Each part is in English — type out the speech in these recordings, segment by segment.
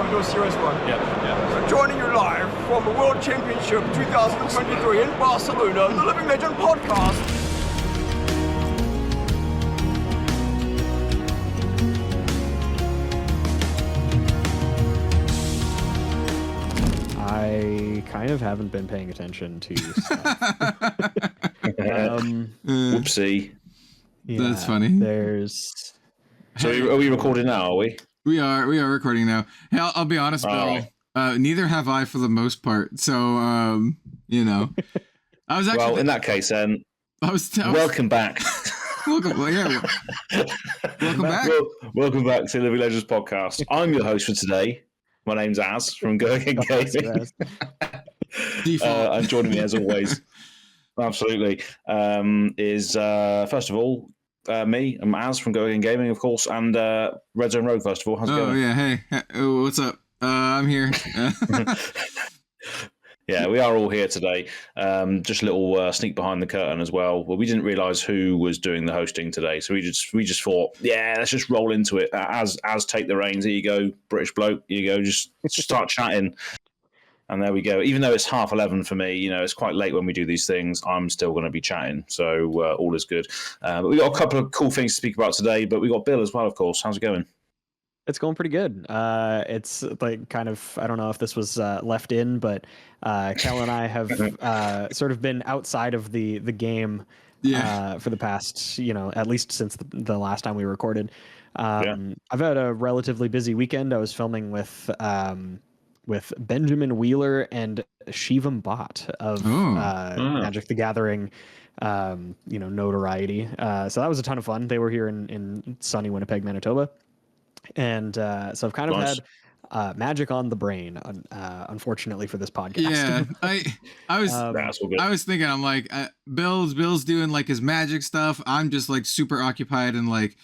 we do a serious one. Yeah. So joining you live from the World Championship 2023 in Barcelona, the Living Legend podcast. I kind of haven't been paying attention to stuff. Whoopsie. Yeah, That's funny. There's. So are we recording now, are we? We are recording now. Hey, I'll be honest, Bill. Neither have I for the most part. So, you know, I was actually. Well, in that case, then. Welcome back. Welcome back. Welcome back to Living Legends podcast. I'm your host for today. My name's Az from Going and Gaming. And joining me as always, absolutely, is first of all me. I'm Az from Going and Gaming, of course, and Red Zone Rogue. First of all, how's it going? Oh yeah, hey, what's up? I'm here. Yeah, we are all here today. Just a little sneak behind the curtain as well. Well, we didn't realise who was doing the hosting today, so we just thought, yeah, let's just roll into it. As take the reins. Here you go, British bloke. Here you go. Just start chatting, and there we go. Even though it's 11:30 for me, you know, it's quite late when we do these things. I'm still going to be chatting, so all is good. But we got a couple of cool things to speak about today. But we got Bill as well, of course. How's it going? It's going pretty good. It's like kind of, I don't know if this was left in, but Kel and I have sort of been outside of the game for the past, you know, at least since the last time we recorded. I've had a relatively busy weekend. I was filming with Benjamin Wheeler and Shivam Bhatt of Magic the Gathering, you know, notoriety. So that was a ton of fun. They were here in sunny Winnipeg, Manitoba. And so I've kind of had magic on the brain, unfortunately for this podcast. Yeah, I was thinking, I'm like, Bill's doing like his magic stuff. I'm just like super occupied in like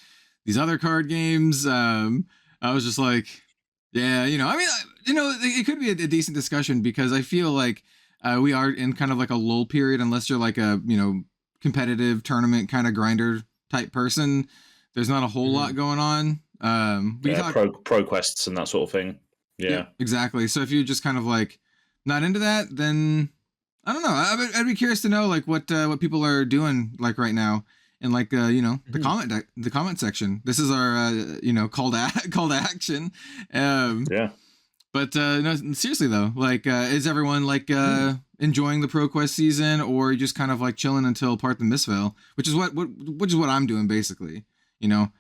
these other card games. I was just like, yeah, you know, I mean, you know, it could be a decent discussion because I feel like we are in kind of like a lull period, unless you're like a, you know, competitive tournament kind of grinder type person. There's not a whole lot going on. Pro quests and that sort of thing. Yeah, exactly. So if you're just kind of like not into that, then I don't know. I'd be curious to know like what people are doing like right now in like you know, the comment section. This is our you know, call to action. But no, seriously though, like is everyone like enjoying the Pro Quest season, or you just kind of like chilling until part the Mistveil, which is what I'm doing basically, you know.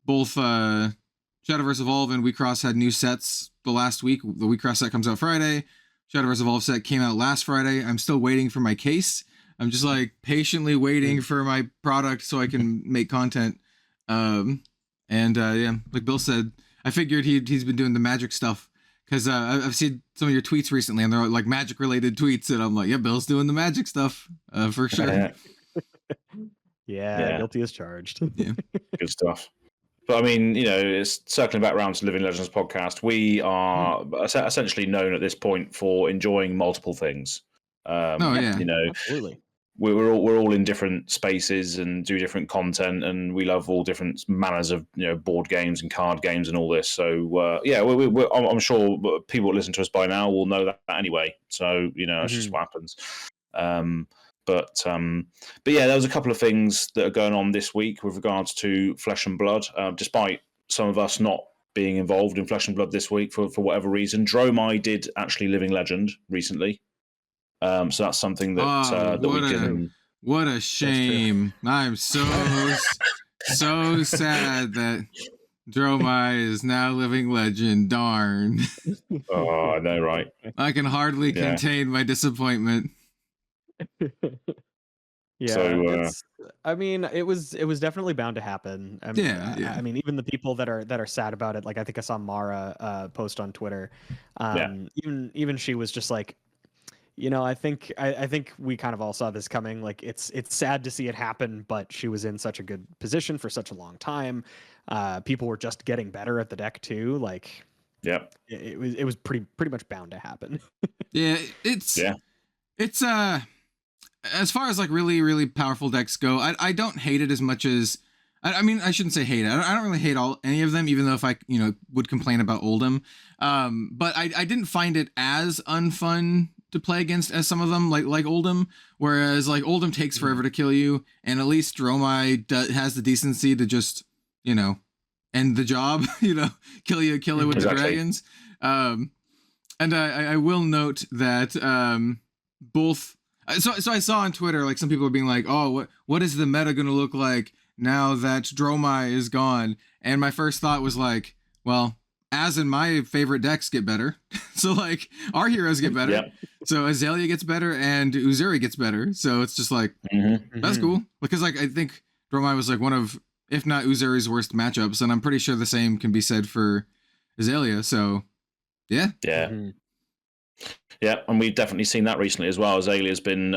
Both Shadowverse Evolve and WeCross had new sets the last week. The WeCross set comes out Friday. Shadowverse Evolve set came out last Friday. I'm still waiting for my case. I'm just like patiently waiting for my product so I can make content. Yeah, like Bill said, I figured he's been doing the magic stuff because I've seen some of your tweets recently and they're like magic related tweets, and I'm like, yeah, Bill's doing the magic stuff for sure. Yeah, guilty as charged. Yeah, good stuff. But I mean, you know, it's circling back around to Living Legends podcast. We are essentially known at this point for enjoying multiple things. You know, absolutely. We're all in different spaces and do different content, and we love all different manners of, you know, board games and card games and all this. So I'm sure people that listen to us by now will know that anyway. So you know, that's just what happens. But yeah, there was a couple of things that are going on this week with regards to Flesh and Blood. Despite some of us not being involved in Flesh and Blood this week for whatever reason, Dromai did actually Living Legend recently. So that's something that we can. What a shame! I'm so sad that Dromai is now Living Legend. Darn. Oh, I know, right? I can hardly contain my disappointment. Yeah, so, I mean, it was definitely bound to happen. I mean, I mean, even the people that are sad about it, like I think I saw Mara post on Twitter. Even she was just like, you know, I think we kind of all saw this coming. Like it's sad to see it happen, but she was in such a good position for such a long time. People were just getting better at the deck too. Like, it was pretty much bound to happen. It's as far as like really, really powerful decks go, I don't hate it as much as I mean, I shouldn't say hate. I don't really hate any of them, even though if I, would complain about Oldham. But I didn't find it as unfun to play against as some of them, like Oldham. Whereas like Oldham takes forever to kill you, and at least Dromai has the decency to just, end the job. Kill it with the dragons. And I will note that both. So I saw on Twitter, like, some people are being like, oh, what is the meta going to look like now that Dromai is gone? And my first thought was like, well, Az and my favorite decks get better. So like our heroes get better. Yep. So Azalea gets better and Uzuri gets better. So it's just like, that's cool. Because like, I think Dromai was like one of, if not Uzuri's worst matchups. And I'm pretty sure the same can be said for Azalea. So yeah. Yeah. Yeah, and we've definitely seen that recently as well. Azalea's been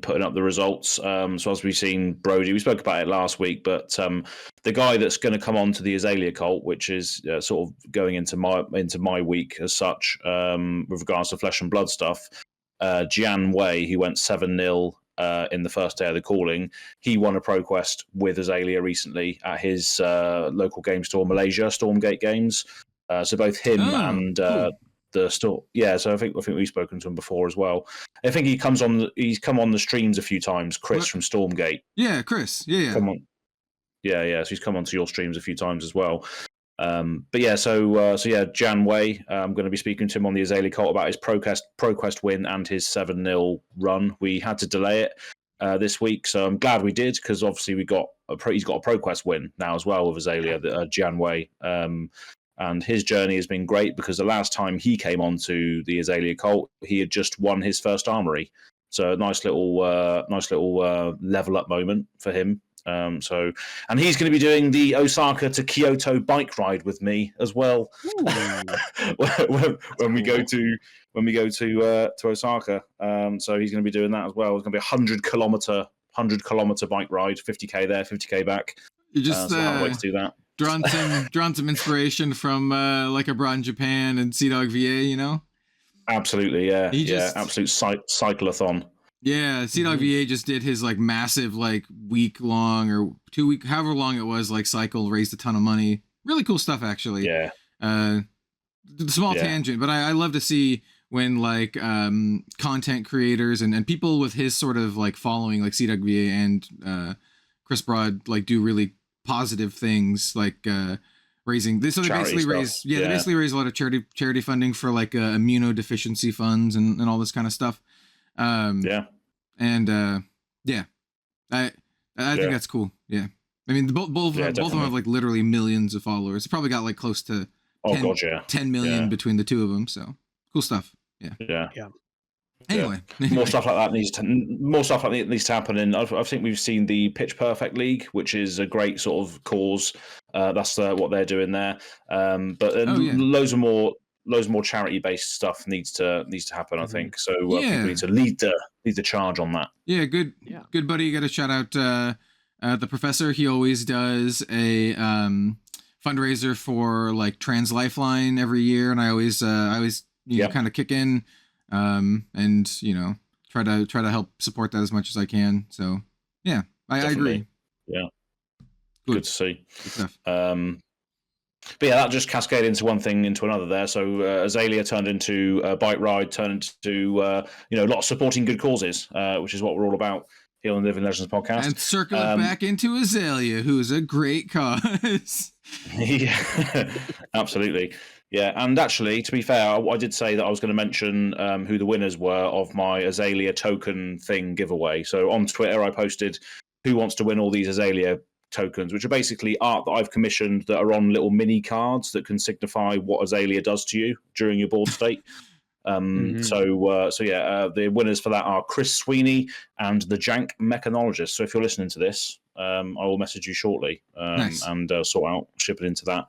putting up the results. So as we've seen Brody, we spoke about it last week, but the guy that's going to come on to the Azalea cult, which is sort of going into my week as such, with regards to Flesh and Blood stuff, Jian Wei, who went 7-0 in the first day of the calling, he won a ProQuest with Azalea recently at his local game store, Malaysia Stormgate Games. So both him and cool. The store, yeah. So I think we've spoken to him before as well. I think he's come on the streams a few times. Chris from Stormgate. Yeah, Chris. Yeah. Come on. Yeah. So he's come onto your streams a few times as well. But yeah, so Jan Wei, I'm going to be speaking to him on the Azalea cult about his ProQuest win and his 7-0 run. We had to delay it this week, so I'm glad we did, because obviously he's got a ProQuest win now as well with Azalea, Jan Wei. And his journey has been great, because the last time he came onto the Azalea cult, he had just won his first armory. So a nice little level up moment for him. And he's going to be doing the Osaka to Kyoto bike ride with me as well. when we go to Osaka. So he's going to be doing that as well. It's going to be a 100 kilometer bike ride, 50k there, 50k back. You just so I can't wait to do that. drawn some inspiration from like Abroad in Japan and Sea Dog VA, Absolutely, yeah. Absolute cyclathon. Yeah, Sea Dog VA just did his like massive like week-long or 2 week, however long it was, like cycle, raised a ton of money. Really cool stuff, actually. Yeah. Small tangent, but I love to see when like content creators and people with his sort of like following, like Sea Dog VA and Chris Broad, like do really positive things, like raising this. So they basically raise, they basically raise a lot of charity funding for like immunodeficiency funds and all this kind of stuff. I think that's cool. Yeah, I mean both of them have like literally millions of followers. They probably got like close to 10 million between the two of them. So cool stuff. Yeah. Anyway, more stuff like that needs to happen. And I think we've seen the Pitch Perfect League, which is a great sort of cause. That's what they're doing there. But loads more charity based stuff needs to happen. I think so. People need to lead the charge on that. Yeah, good buddy. You got to shout out the professor. He always does a fundraiser for like Trans Lifeline every year, and I always kind of kick in. And try to help support that as much as I can. So yeah, I agree. Yeah, good to see. Good stuff. But yeah, that just cascaded into one thing into another there. So Azalea turned into a bike ride, turned into a lot of supporting good causes, which is what we're all about here on the Living Legends podcast. And circle it back into Azalea, who is a great cause. Yeah, absolutely. Yeah, and actually, to be fair, I did say that I was going to mention who the winners were of my Azalea token thing giveaway. So on Twitter, I posted who wants to win all these Azalea tokens, which are basically art that I've commissioned that are on little mini cards that can signify what Azalea does to you during your board state. The winners for that are Chris Sweeney and the Jank Mechanologist. So if you're listening to this, I will message you shortly and sort out shipping into that.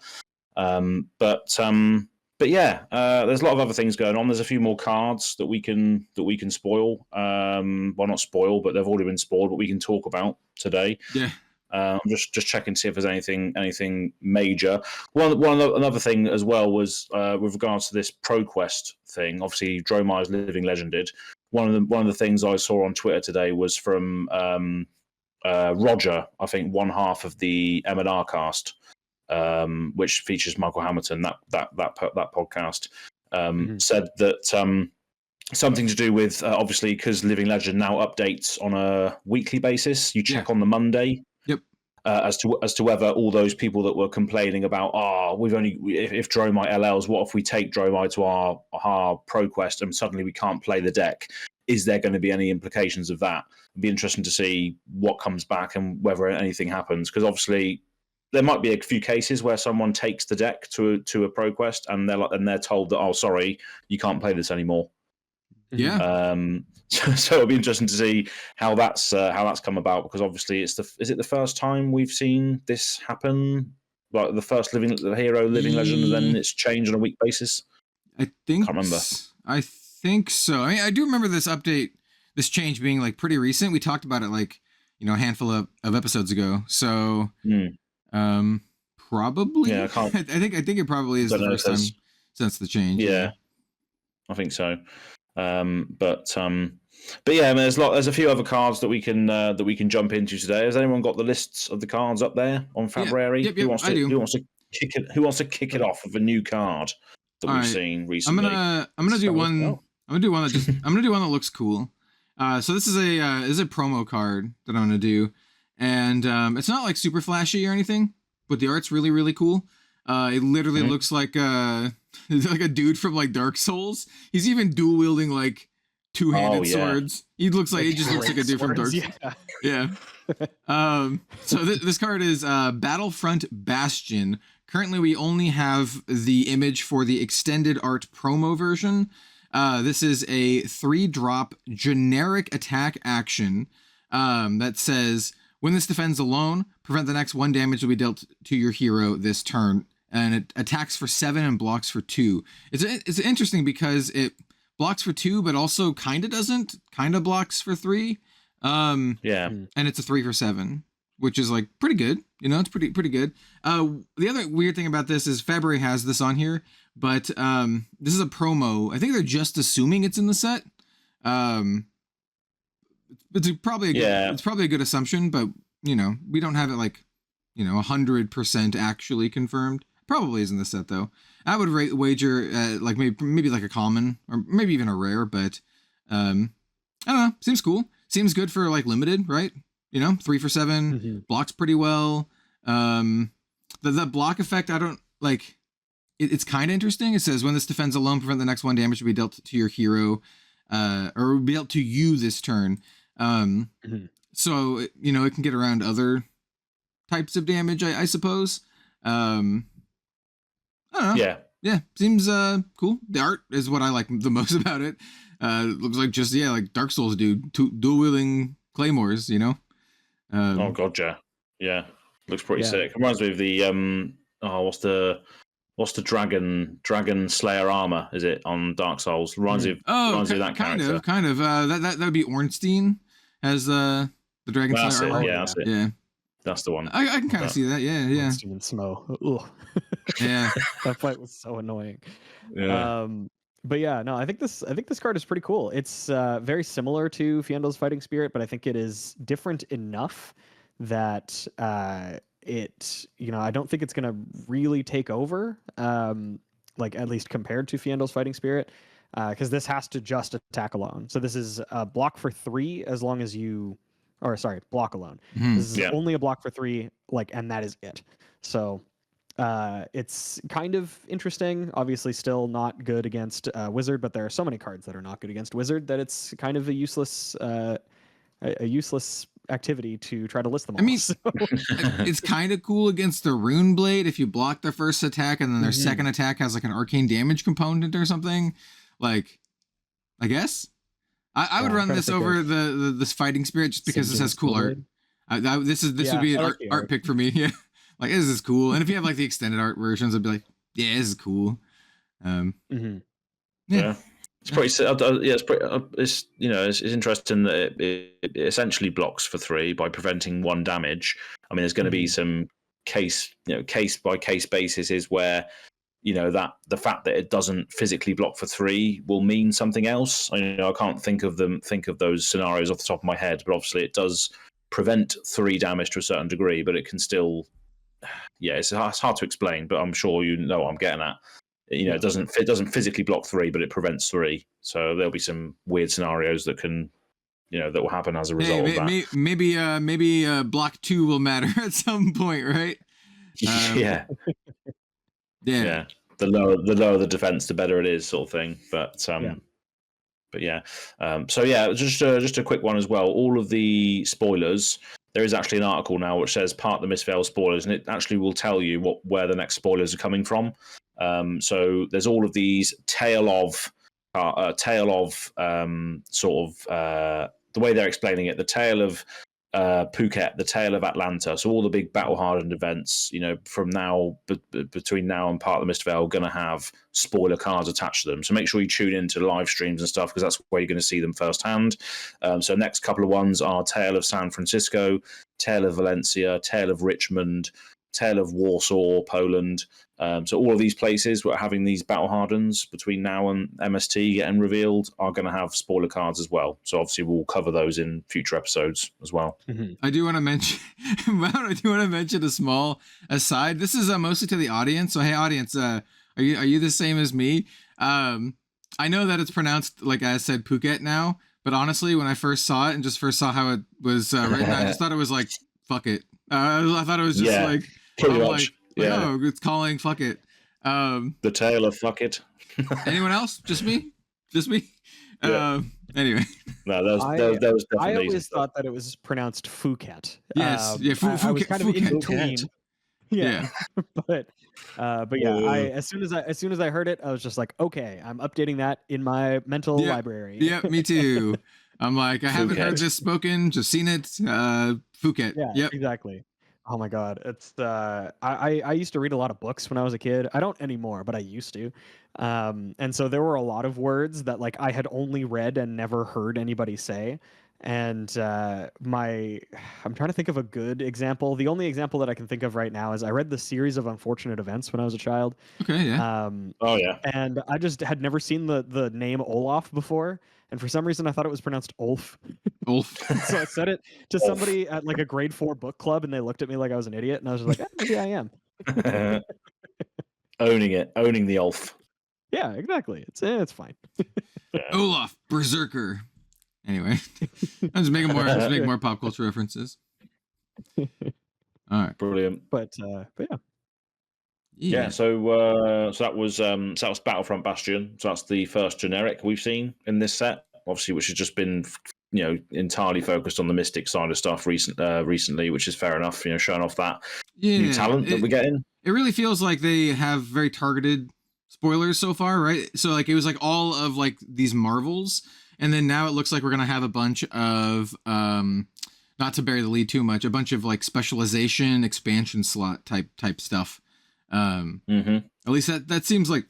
But yeah, there's a lot of other things going on. There's a few more cards that we can spoil. Well, not spoil, but they've already been spoiled, but we can talk about today. Yeah. I'm just checking to see if there's anything major. Another thing as well was with regards to this ProQuest thing. Obviously, Dromai's Living Legend did. One of the things I saw on Twitter today was from Roger, I think one half of the M&R cast, which features Michael Hamilton, that podcast, said that something to do with obviously because Living Legend now updates on a weekly basis. You check on the Monday. Yep. As to whether all those people that were complaining about we've only if Dromai LLs, what if we take Dromai to our ProQuest and suddenly we can't play the deck? Is there going to be any implications of that? It'd be interesting to see what comes back and whether anything happens, because obviously there might be a few cases where someone takes the deck to a ProQuest and they're told that, oh, sorry, you can't play this anymore. Yeah. So it'll be interesting to see how that's come about, because obviously is it the first time we've seen this happen? Like the first living legend, and then it's changed on a week basis. I think. Can't remember. I think so. I mean, I do remember this change being like pretty recent. We talked about it like a handful of episodes ago. So probably. Yeah, I think it probably is the first time since the change. Yeah, I think so. But yeah, I mean, there's a few other cards that we can jump into today. Has anyone got the lists of the cards up there on February? Yep, who wants to kick it off with a new card that we've seen recently? I'm gonna do one. I'm gonna do one that looks cool. So this is a promo card that I'm gonna do, and it's not like super flashy or anything, but the art's really, really cool. It literally looks like a dude from like Dark Souls. He's even dual wielding like two-handed swords. He looks like just looks like a dude from Dark Souls. Yeah. So this card is Battlefront Bastion. Currently, we only have the image for the extended art promo version. This is a 3-drop generic attack action that says, when this defends alone, prevent the next 1 damage to be dealt to your hero this turn. And it attacks for 7 and blocks for 2. It's interesting because it blocks for 2, but also kind of doesn't. Kind of blocks for 3. And it's a 3 for 7, which is like pretty good. It's pretty good. The other weird thing about this is February has this on here, but this is a promo. I think they're just assuming it's in the set. It's probably a good assumption, but we don't have it like 100% actually confirmed. Probably is in the set though. I would wager like maybe like a common or maybe even a rare, but I don't know. Seems cool. Seems good for like limited, right? 3 for 7 blocks pretty well. The block effect, I don't like. It's kind of interesting. It says when this defends alone, prevent the next 1 damage to be dealt to your hero, or be dealt to you this turn. So it can get around other types of damage, I suppose. I don't know. Yeah, seems cool. The art is what I like the most about it. It looks like just like Dark Souls dude, dual wielding claymores. Oh god, yeah, looks pretty sick. It reminds me of the what's the dragon slayer armor? Is it on Dark Souls? Reminds me of that character. Kind of. That would be Ornstein as the dragon slayer armor. That's it. Yeah. That's the one. I can kind of see that. Yeah. Steven Smo. Yeah. That fight was so annoying. Yeah. But yeah, no, I think this card is pretty cool. It's very similar to Fiendo's Fighting Spirit, but I think it is different enough that it, I don't think it's gonna really take over, like at least compared to Fiendo's Fighting Spirit, because this has to just attack alone. So this is a block for 3 as long as you. Or sorry, block alone. This is only a block for 3, and that is it. So it's kind of interesting. Obviously, still not good against Wizard, but there are so many cards that are not good against Wizard that it's kind of a useless activity to try to list them all. I mean, it's kind of cool against the Rune Blade if you block their first attack and then their second attack has like an arcane damage component or something. Like, I guess. I would run this over this Fighting Spirit just because this has cool art. This would be an art pick for me. Yeah, like this is cool. And if you have like the extended art versions, I'd be like, yeah, this is cool. Yeah, it's pretty. It's interesting that it essentially blocks for 3 by preventing 1 damage. I mean, there's going to be some case by case basis is where. That the fact that it doesn't physically block for 3 will mean something else. I can't think of those scenarios off the top of my head, but obviously it does prevent 3 damage to a certain degree, but it can still, it's hard to explain, but I'm sure you know what I'm getting at. It doesn't physically block 3, but it prevents 3. So there'll be some weird scenarios that can, that will happen as a result of that. Maybe block 2 will matter at some point, right? Yeah. The lower the defense, the better it is, sort of thing. But just a quick one as well. All of the spoilers. There is actually an article now which says part of the Mistveil spoilers, and it actually will tell you where the next spoilers are coming from. So there's all of these tale of the way they're explaining it, the tale of Phuket, the tale of Atlanta. So all the big battle hardened events, from now between now and part of the Mistveil, are going to have spoiler cards attached to them. So make sure you tune into the live streams and stuff, because that's where you're going to see them firsthand. So next couple of ones are Tale of San Francisco, Tale of Valencia, Tale of Richmond, Tale of Warsaw, Poland. So all of these places where having these battle hardens between now and MST getting revealed are going to have spoiler cards as well. So obviously we'll cover those in future episodes as well. Mm-hmm. I do want to mention a small aside. This is mostly to the audience. So hey, audience, are you the same as me? I know that it's pronounced, like I said, Phuket now, but honestly, when I first saw it and just first saw how it was written, I just thought it was like fuck it. I thought it was just like pretty much. Oh, it's calling fuck it. The tale of fuck it. Anyone else? Just me? Yeah. Anyway. No, that was definitely. I always thought that it was pronounced Phuket. Yes. I was kind of in between. Yeah. but as soon as I heard it, I was just like, okay, I'm updating that in my mental library. Yeah, me too. I'm like, I haven't heard this spoken, just seen it. Phuket. Yeah, yep. Exactly. Oh my God. It's I used to read a lot of books when I was a kid. I don't anymore, but I used to. And so there were a lot of words that like I had only read and never heard anybody say. And I'm trying to think of a good example. The only example that I can think of right now is I read the Series of Unfortunate Events when I was a child. Okay, yeah. And I just had never seen the name Olaf before. And for some reason, I thought it was pronounced Ulf. Ulf. So I said it to somebody at like a grade 4 book club, and they looked at me like I was an idiot. And I was just like, maybe I am. Owning the Ulf. Yeah, exactly. It's fine. Olaf, Berserker. Anyway, I'm just making more pop culture references. All right, brilliant. But yeah. Yeah, so that was Battlefront Bastion. So that's the first generic we've seen in this set, obviously, which has just been entirely focused on the Mystic side of stuff recently, which is fair enough. Showing off that new talent that we're getting. It really feels like they have very targeted spoilers so far, right? So like it was like all of like these Marvels, and then now it looks like we're gonna have a bunch of not to bury the lead too much, a bunch of like specialization expansion slot type stuff. At least that seems like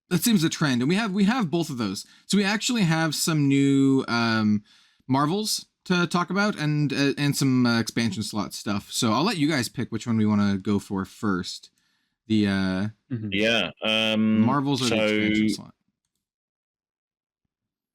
that seems the trend, and we have both of those. So we actually have some new Marvels to talk about and some expansion slot stuff. So I'll let you guys pick which one we want to go for first. The Marvels or the expansion slot.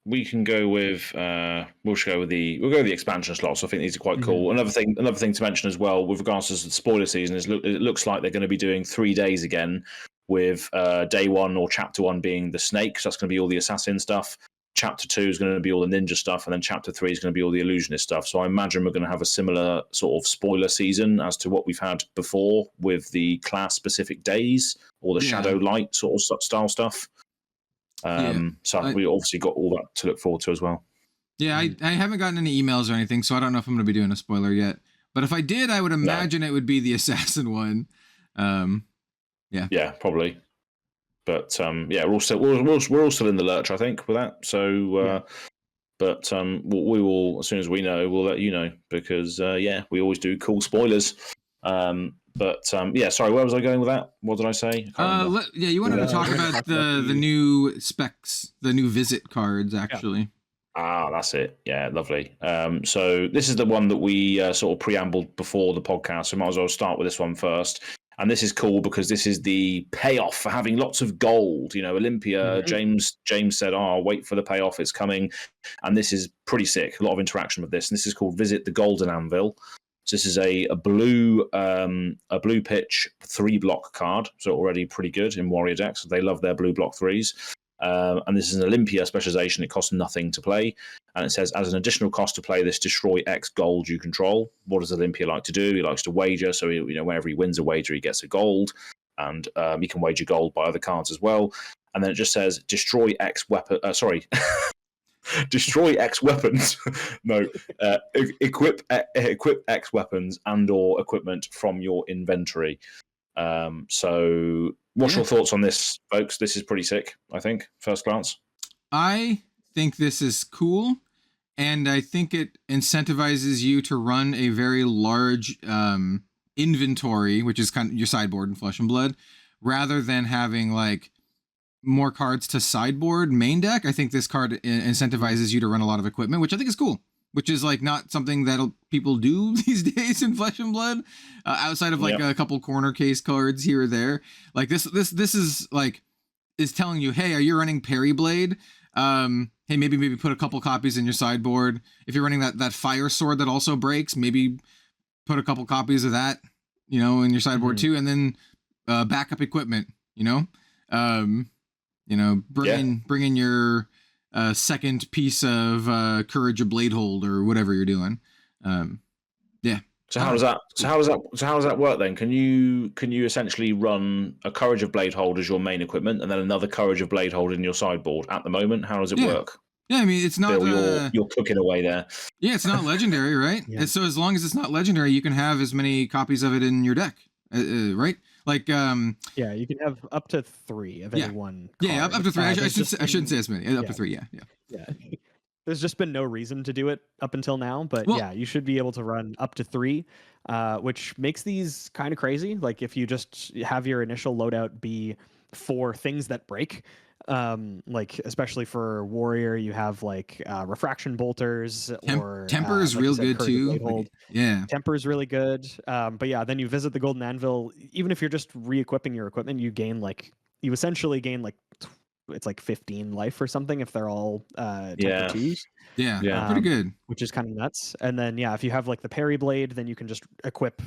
We can go with we'll go with the expansion slots. I think these are quite cool. Another thing to mention as well with regards to the spoiler season is it looks like they're going to be doing 3 days again, with day 1 or chapter 1 being the snake. So that's going to be all the assassin stuff. Chapter 2 is going to be all the ninja stuff, and then chapter 3 is going to be all the illusionist stuff. So I imagine we're going to have a similar sort of spoiler season as to what we've had before with the class specific days or the shadow light sort of style stuff. So we obviously got all that to look forward to as well. Yeah, I haven't gotten any emails or anything, so I don't know if I'm going to be doing a spoiler yet. But if I did, I would imagine it would be the assassin one. Yeah, probably. But we're all still in the lurch, I think, with that. So, we will, as soon as we know, we'll let you know, because we always do cool spoilers. Sorry, where was I going with that? What did I say? You wanted to talk about the new specs, the new visit cards, actually. Ah, that's it. Yeah, lovely. So this is the one that we sort of preambled before the podcast, so might as well start with this one first. And this is cool because this is the payoff for having lots of gold. Olympia, James said, "Oh, wait for the payoff, it's coming." And this is pretty sick. A lot of interaction with this. And this is called Visit the Golden Anvil. So this is a blue pitch 3-block card. So already pretty good in warrior decks. They love their blue block 3s. And this is an Olympia specialization. It costs nothing to play. And it says, as an additional cost to play this, destroy X gold you control. What does Olympia like to do? He likes to wager. So, whenever he wins a wager, he gets a gold. And he can wager gold by other cards as well. And then it just says, destroy X weapon. Destroy X weapons. No, equip X weapons and/or equipment from your inventory. So, what's your thoughts on this, folks? This is pretty sick, I think, first glance. I think this is cool, and I think it incentivizes you to run a very large inventory, which is kind of your sideboard in Flesh and Blood, rather than having like more cards to sideboard main deck. I think this card incentivizes you to run a lot of equipment, which I think is cool. Which is like not something that people do these days in Flesh and Blood, outside of like a couple corner case cards here or there. Like this is like is telling you, hey, are you running Parry Blade? Hey, maybe put a couple copies in your sideboard. If you're running that fire sword that also breaks, maybe put a couple copies of that, in your sideboard too, and then backup equipment. Bring in your second piece of Courage of Bladehold or whatever you're doing. So how does that work then? Can you essentially run a Courage of Bladehold as your main equipment and then another Courage of Bladehold in your sideboard at the moment? How does it work? Yeah, I mean, it's not. Bill, you're cooking away there. Yeah, it's not legendary, right? And so as long as it's not legendary, you can have as many copies of it in your deck, right? Like, you can have up to 3 of any one card. Yeah, up to 3. I shouldn't say as many. Up to 3. Yeah. There's just been no reason to do it up until now, but you should be able to run up to 3, which makes these kind of crazy. Like if you just have your initial loadout be 4 things that break, like especially for warrior, you have like refraction bolters or temper is real good too. Temper is really good. But then you visit the Golden Anvil. Even if you're just re-equipping your equipment, you essentially gain like it's like 15 life or something if they're all temper 2s. Yeah, pretty good. Which is kind of nuts. And then if you have like the Parry Blade, then you can just equip.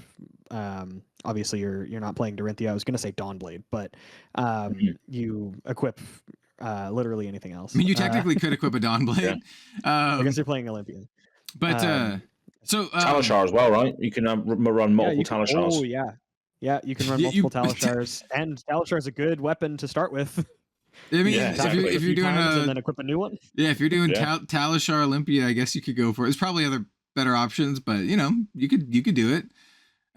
Obviously, you're not playing Dorinthia. I was going to say Dawnblade, but you equip literally anything else. I mean, you technically could equip a Dawnblade. I guess you're playing Olympia. But so Talishar as well, right? You can run multiple Talishars. Oh yeah, you can run multiple Talishars, and Talishar is a good weapon to start with. I mean, if you're doing and then equip a new one. Yeah, if you're doing Talishar Olympia, I guess you could go for it. There's probably other better options, but you could do it.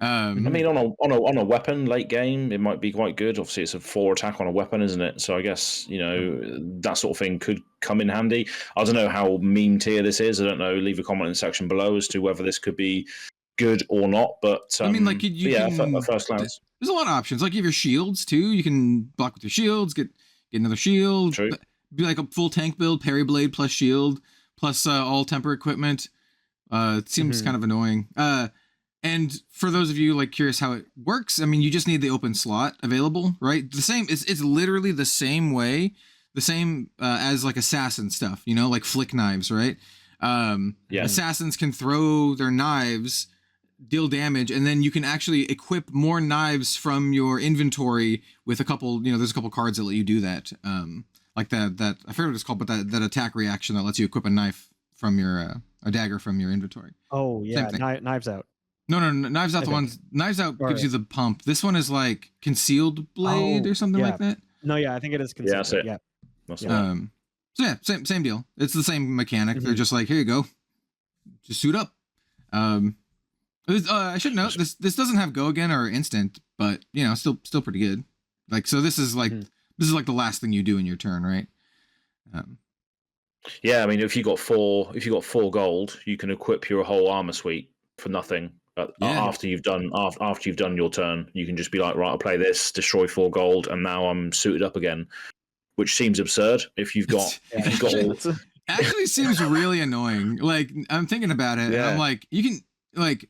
I mean, on a weapon late game, it might be quite good. Obviously, it's a 4 attack on a weapon, isn't it? So I guess that sort of thing could come in handy. I don't know how meme tier this is. I don't know. Leave a comment in the section below as to whether this could be good or not. But I mean, like you can, at first glance, there's a lot of options. Like you have your shields too. You can block with your shields. Get another shield. True. Be like a full tank build, Parry Blade plus shield plus all temper equipment. It seems kind of annoying. And for those of you like curious how it works, I mean, you just need the open slot available, right? The same. It's literally the same way, as like assassin stuff. Like flick knives, right? Assassins can throw their knives, deal damage, and then you can actually equip more knives from your inventory with a couple. There's a couple cards that let you do that. Like that I forget what it's called, but that attack reaction that lets you equip a knife from your a dagger from your inventory. Oh yeah, Knives Out. No, Knives Out. Knives Out gives you the pump. This one is like Concealed Blade or something like that. No, I think it is Concealed. That's it. Yeah. That's So same deal. It's the same mechanic. They're just like, here you go, just suit up. I should note this doesn't have go again or instant, but still pretty good. Like so, this is like the last thing you do in your turn, right? Yeah, I mean, if you got 4 gold, you can equip your whole armor suite for nothing. After you've done your turn, you can just be like, right, I'll play this, destroy 4 gold, and now I'm suited up again. Which seems absurd if you've got all. Actually, seems really annoying. Like I'm thinking about it, and I'm like, you can like,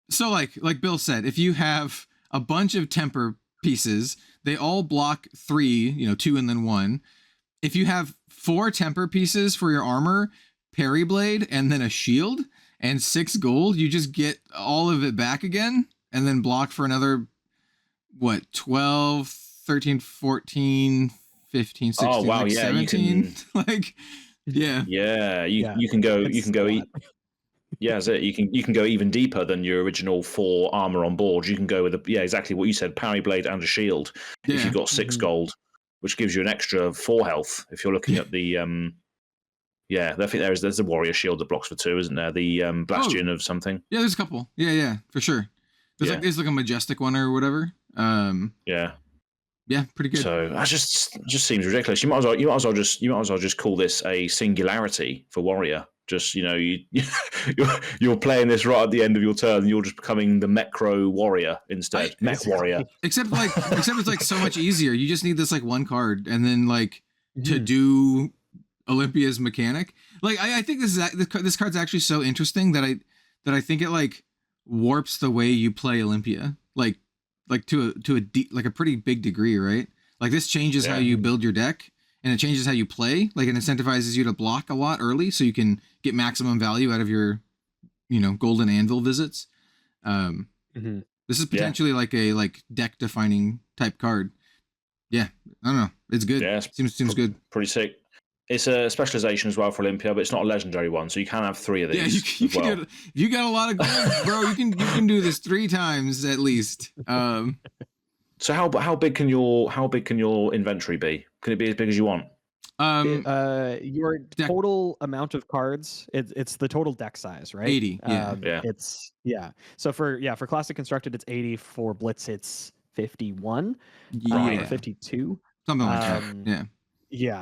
so like Bill said, if you have a bunch of temper pieces. They all block 3, 2 and then 1. If you have 4 temper pieces for your armor, parry blade, and then a shield, and 6 gold, you just get all of it back again, and then block for another, 12, 13, 14, 15, 16, Oh wow, like yeah, 17. you can, Like, yeah. Yeah, you can go yeah, so you can go even deeper than your original 4 armor on board. You can go with exactly what you said, parry blade and a shield. Yeah. If you've got 6 gold, which gives you an extra 4 health. If you're looking at the I think there's a warrior shield that blocks for 2, isn't there? The Bastion of something. Yeah, there's a couple. Yeah, for sure. There's like a majestic one or whatever. Yeah, pretty good. So that just seems ridiculous. You might as well just call this a singularity for warrior. Just you're playing this right at the end of your turn, and you're just becoming the Mecro warrior instead. Mech warrior. Except it's like so much easier. You just need this like 1 card, and then like to do Olympia's mechanic. Like I think this card's actually so interesting that I think it like warps the way you play Olympia. Like to a pretty big degree, right? Like this changes how you build your deck, and it changes how you play. Like it incentivizes you to block a lot early, so you can get maximum value out of your, golden anvil visits. This is potentially like a deck defining type card. Yeah, I don't know. It's good. Yeah, seems good. Pretty sick. It's a specialization as well for Olympia, but it's not a legendary one, so you can have 3 of these. Yeah, you can do it. If you got a lot of gold, bro, you can do this 3 times at least. So how big can your inventory be? Can it be as big as you want? Your total amount of cards, it's the total deck size, right? 80. So for classic constructed, it's 80. For Blitz, it's 51. Yeah. 52. Something like that. Yeah.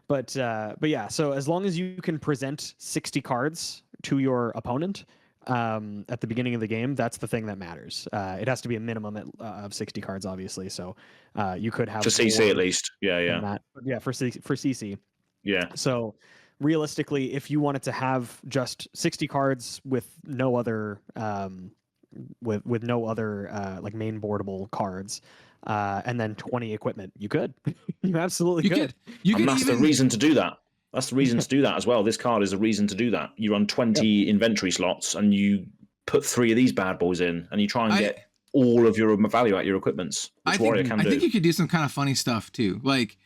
But so as long as you can present 60 cards to your opponent at the beginning of the game, that's the thing that matters. It has to be a minimum of 60 cards, obviously. So you could have for CC at least. Yeah. For CC. Yeah. So realistically, if you wanted to have just 60 cards with no other with no other like main boardable cards, and then 20 equipment, you could. You absolutely could. That's the reason to do that. That's the reason to do that as well. This card is a reason to do that. You run 20 inventory slots, and you put 3 of these bad boys in, and you try and get all of your value out your equipments, which Warrior can do. I think you could do some kind of funny stuff too. Like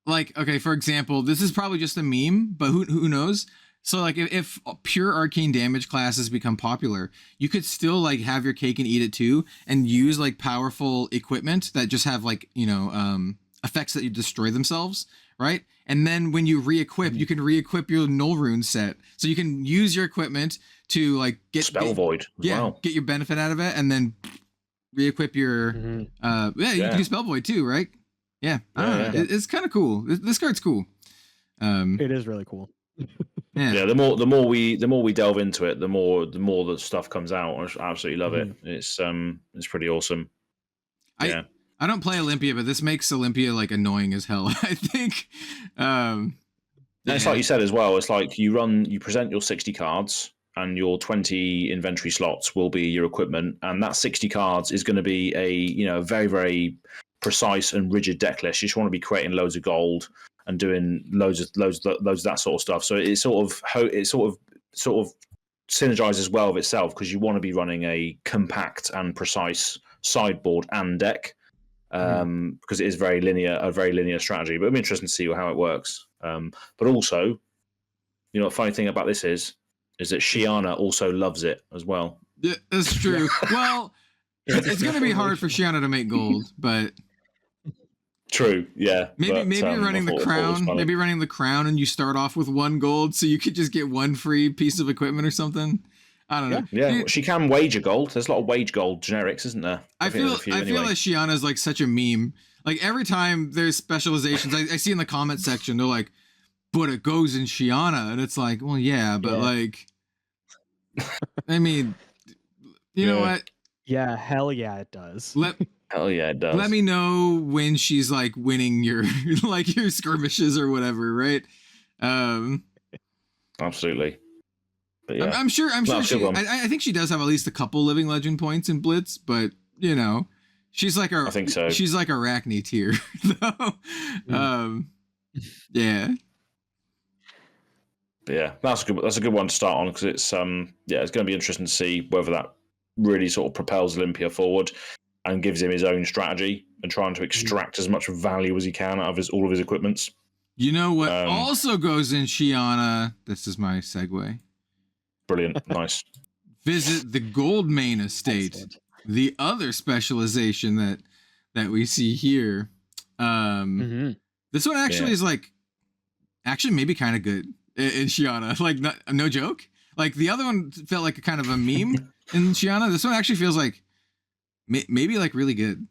okay, for example, this is probably just a meme, but who knows? So like if pure arcane damage classes become popular, you could still like have your cake and eat it too, and use like powerful equipment that just have like, effects that you destroy themselves, right? And then when you re-equip, you can re-equip your null rune set. So you can use your equipment to like get spell void. Get your benefit out of it, and then re-equip your you can do spell void too, right? Yeah. I don't know. It's kind of cool. This card's cool. It is really cool. Yeah, the more we delve into it, the more the stuff comes out. I absolutely love it. It's pretty awesome. I don't play Olympia, but this makes Olympia like annoying as hell, I think. It's like you said as well. It's like you present your 60 cards, and your 20 inventory slots will be your equipment, and that 60 cards is going to be a very, very precise and rigid deck list. You just want to be creating loads of gold and doing loads of that sort of stuff. So it sort of synergizes well with itself, because you want to be running a compact and precise sideboard and deck, because it is a very linear strategy. But I'm interested to see how it works. But also, the funny thing about this is that Shiana also loves it as well. Yeah, that's true. Well, it's going to be hard for Shiana to make gold, but true, yeah. Maybe running the crown. Maybe running the crown, and you start off with 1 gold, so you could just get 1 free piece of equipment or something. I don't know. Yeah, she can wager gold. There's a lot of wage gold generics, isn't there? I feel like Shiana is like such a meme. Like every time there's specializations, I see in the comment section, they're like, "But it goes in Shiana," and it's like, well, yeah, but like, I mean, you know what? Yeah, hell yeah, it does. Hell yeah, it does. Let me know when she's like winning your like your skirmishes or whatever, right? Absolutely. But yeah. I'm sure. I think she does have at least a couple living legend points in Blitz, but you know, she's like I think so. She's like Arachne tier. Yeah. But yeah, that's a good one to start on, because it's it's going to be interesting to see whether that really sort of propels Olympia forward and gives him his own strategy and trying to extract as much value as he can out of all of his equipments. You know what also goes in Shiana? This is my segue. Brilliant, nice. Visit the Goldmane estate. Excellent. The other specialization that we see here. This one actually is like maybe kind of good in Shiana. Like, no joke. Like, the other one felt like a kind of a meme in Shiana. This one actually feels like maybe like really good.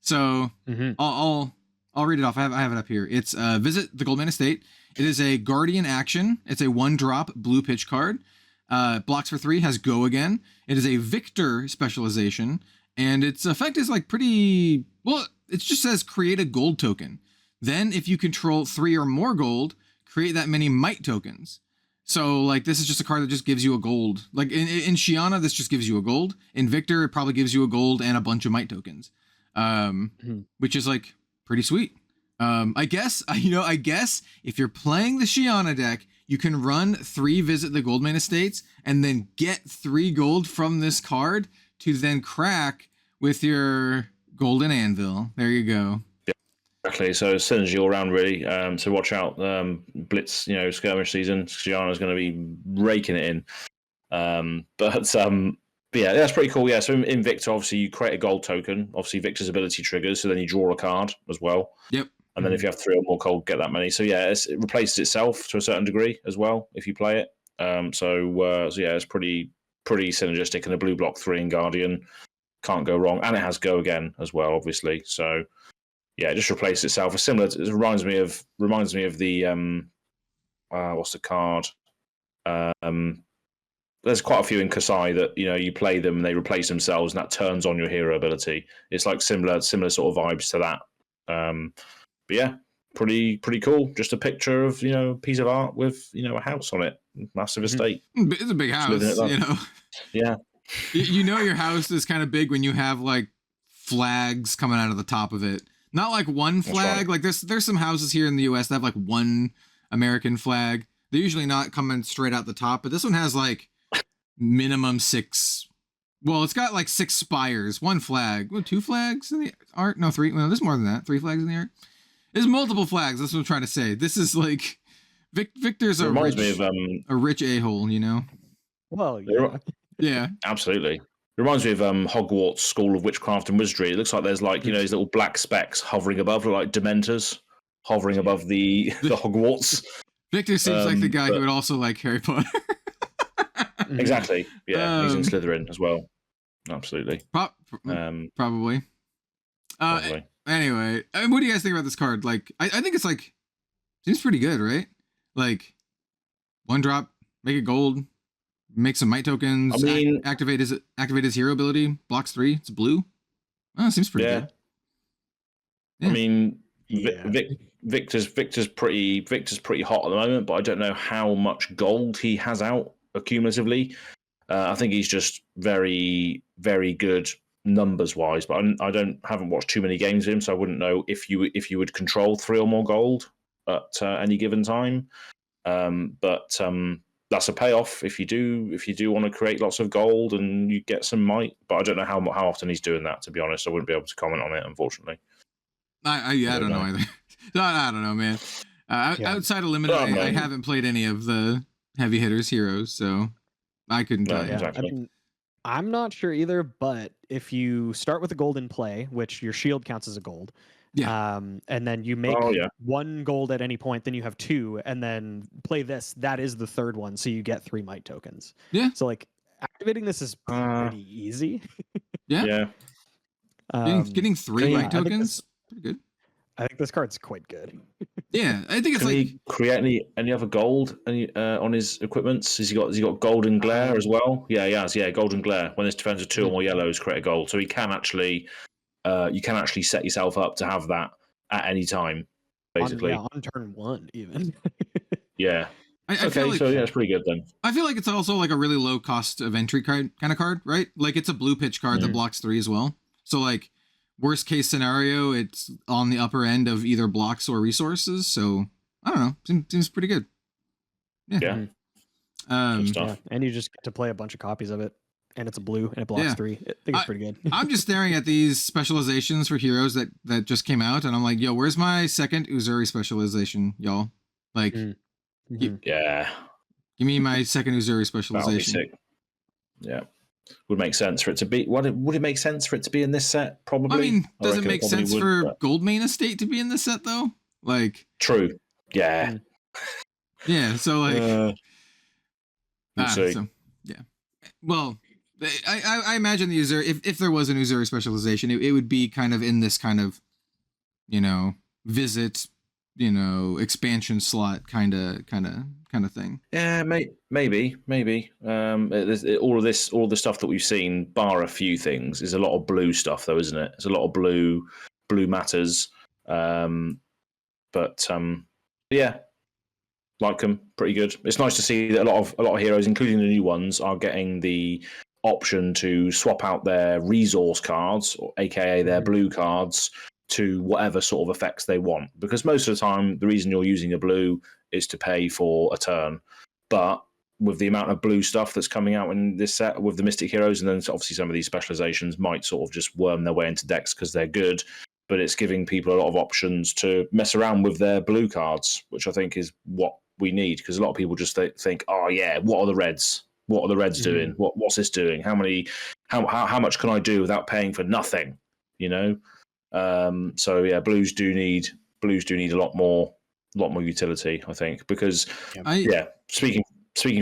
So I'll read it off. I have it up here. It's visit the Goldmane estate. It is a Guardian action. It's a 1-drop blue pitch card. Blocks for 3, has go again. It is a Victor specialization, and its effect is like pretty well. It just says create a gold token. Then, if you control 3 or more gold, create that many might tokens. So, like, this is just a card that just gives you a gold. Like in Shiana, this just gives you a gold. In Victor, it probably gives you a gold and a bunch of might tokens, which is like pretty sweet. I guess if you're playing the Shiana deck, you can run 3 Visit the Goldmane Estates and then get 3 gold from this card to then crack with your Golden Anvil. There you go. Yeah, exactly. So synergy all around, really. So watch out, Blitz, skirmish season. Shiana's going to be raking it in. But yeah, that's pretty cool. Yeah, so in Victor, obviously, you create a gold token. Obviously, Victor's ability triggers, so then you draw a card as well. Yep. And then if you have 3 or more gold, get that many. So yeah, it replaces itself to a certain degree as well if you play it. So yeah, it's pretty synergistic. And a blue block 3 in Guardian can't go wrong, and it has go again as well, obviously. So yeah, it just replaces itself. It reminds me of the what's the card? There's quite a few in Kasai that you play them and they replace themselves, and that turns on your hero ability. It's like similar sort of vibes to that. But yeah, pretty cool. Just a picture of a piece of art with a house on it, massive estate. It's a big house, Yeah. Your house is kind of big when you have like flags coming out of the top of it. Not like one flag. Right. Like there's some houses here in the U.S. that have like one American flag. They're usually not coming straight out the top, but this one has like minimum 6. Well, it's got like 6 spires, 1 flag, 2 flags in the art. No, 3. No, there's more than that. 3 flags in the art. There's multiple flags. That's what I'm trying to say. This is like Victor's a rich a-hole, Well, yeah, absolutely. It reminds me of Hogwarts School of Witchcraft and Wizardry. It looks like there's like these little black specks hovering above, like Dementors hovering above the Hogwarts. Victor seems like the guy who would also like Harry Potter. Exactly. Yeah, he's in Slytherin as well. Absolutely. Probably. Probably. Anyway, what do you guys think about this card? Like, I think it's like seems pretty good, right? Like 1-drop, make it gold, make some might tokens. I mean, activate his hero ability. Blocks 3. It's blue. Oh, seems pretty good. Yeah. I mean, Victor's pretty hot at the moment, but I don't know how much gold he has out cumulatively. I think he's just very, very good numbers wise, but I haven't watched too many games of him, so I wouldn't know if you would control 3 or more gold at any given time. But that's a payoff if you do want to create lots of gold and you get some might. But I don't know how often he's doing that. To be honest, I wouldn't be able to comment on it, unfortunately. I don't know either. I don't know, man. Outside of limited, I haven't played any of the heavy hitters heroes, so I couldn't tell you. Exactly. I'm not sure either, but if you start with a gold in play, which your shield counts as a gold, and then you make 1 gold at any point, then you have 2, and then play this. That is the 3rd one, so you get 3 might tokens. Yeah. So like activating this is pretty easy. Yeah. Getting 3 might tokens, pretty good. I think this card's quite good. Yeah, I think it's Can he create any other gold on his equipments? Has he got golden glare as well? Yeah, he has. Yeah, golden glare. When this defends with 2 or more yellows, create a gold. So he can actually, you can actually set yourself up to have that at any time, basically. On turn 1 even. Yeah. I feel like, so yeah, it's pretty good then. I feel like it's also like a really low cost of entry card kind of card, right? Like it's a blue pitch card that blocks 3 as well. So like worst case scenario, it's on the upper end of either blocks or resources. So I don't know. Seems pretty good. Yeah. Good stuff. Yeah. And you just get to play a bunch of copies of it, and it's a blue and it blocks 3. I think it's pretty good. I'm just staring at these specializations for heroes that just came out, and I'm like, yo, where's my second Uzuri specialization, y'all? Like, Yeah. give me my second Uzuri specialization. That'll be sick. Yeah. Would make sense for it to be. Would it make sense for it to be in this set? Probably. I mean, does it reckon make probably sense would, for but- Goldmane Estate to be in this set though? Like, True. Yeah. yeah. So like, we'll see. so, yeah. Well, I imagine the Uzuri, if there was an Uzuri specialization, it would be kind of in this kind of, visit, expansion slot kind of thing. Yeah, maybe. All of the stuff that we've seen, bar a few things, is a lot of blue stuff, though, isn't it? It's a lot of blue matters. But yeah, like them, pretty good. It's nice to see that a lot of heroes, including the new ones, are getting the option to swap out their resource cards, or AKA their blue cards, to whatever sort of effects they want. Because most of the time, the reason you're using a blue is to pay for a turn. But with the amount of blue stuff that's coming out in this set with the Mystic Heroes, and then obviously some of these specializations might sort of just worm their way into decks because they're good, but it's giving people a lot of options to mess around with their blue cards, which I think is what we need, because a lot of people just think, oh yeah, what are the reds? What are the reds doing? What's this doing? How much can I do without paying for nothing? So yeah, blues do need a lot more utility, I think, because speaking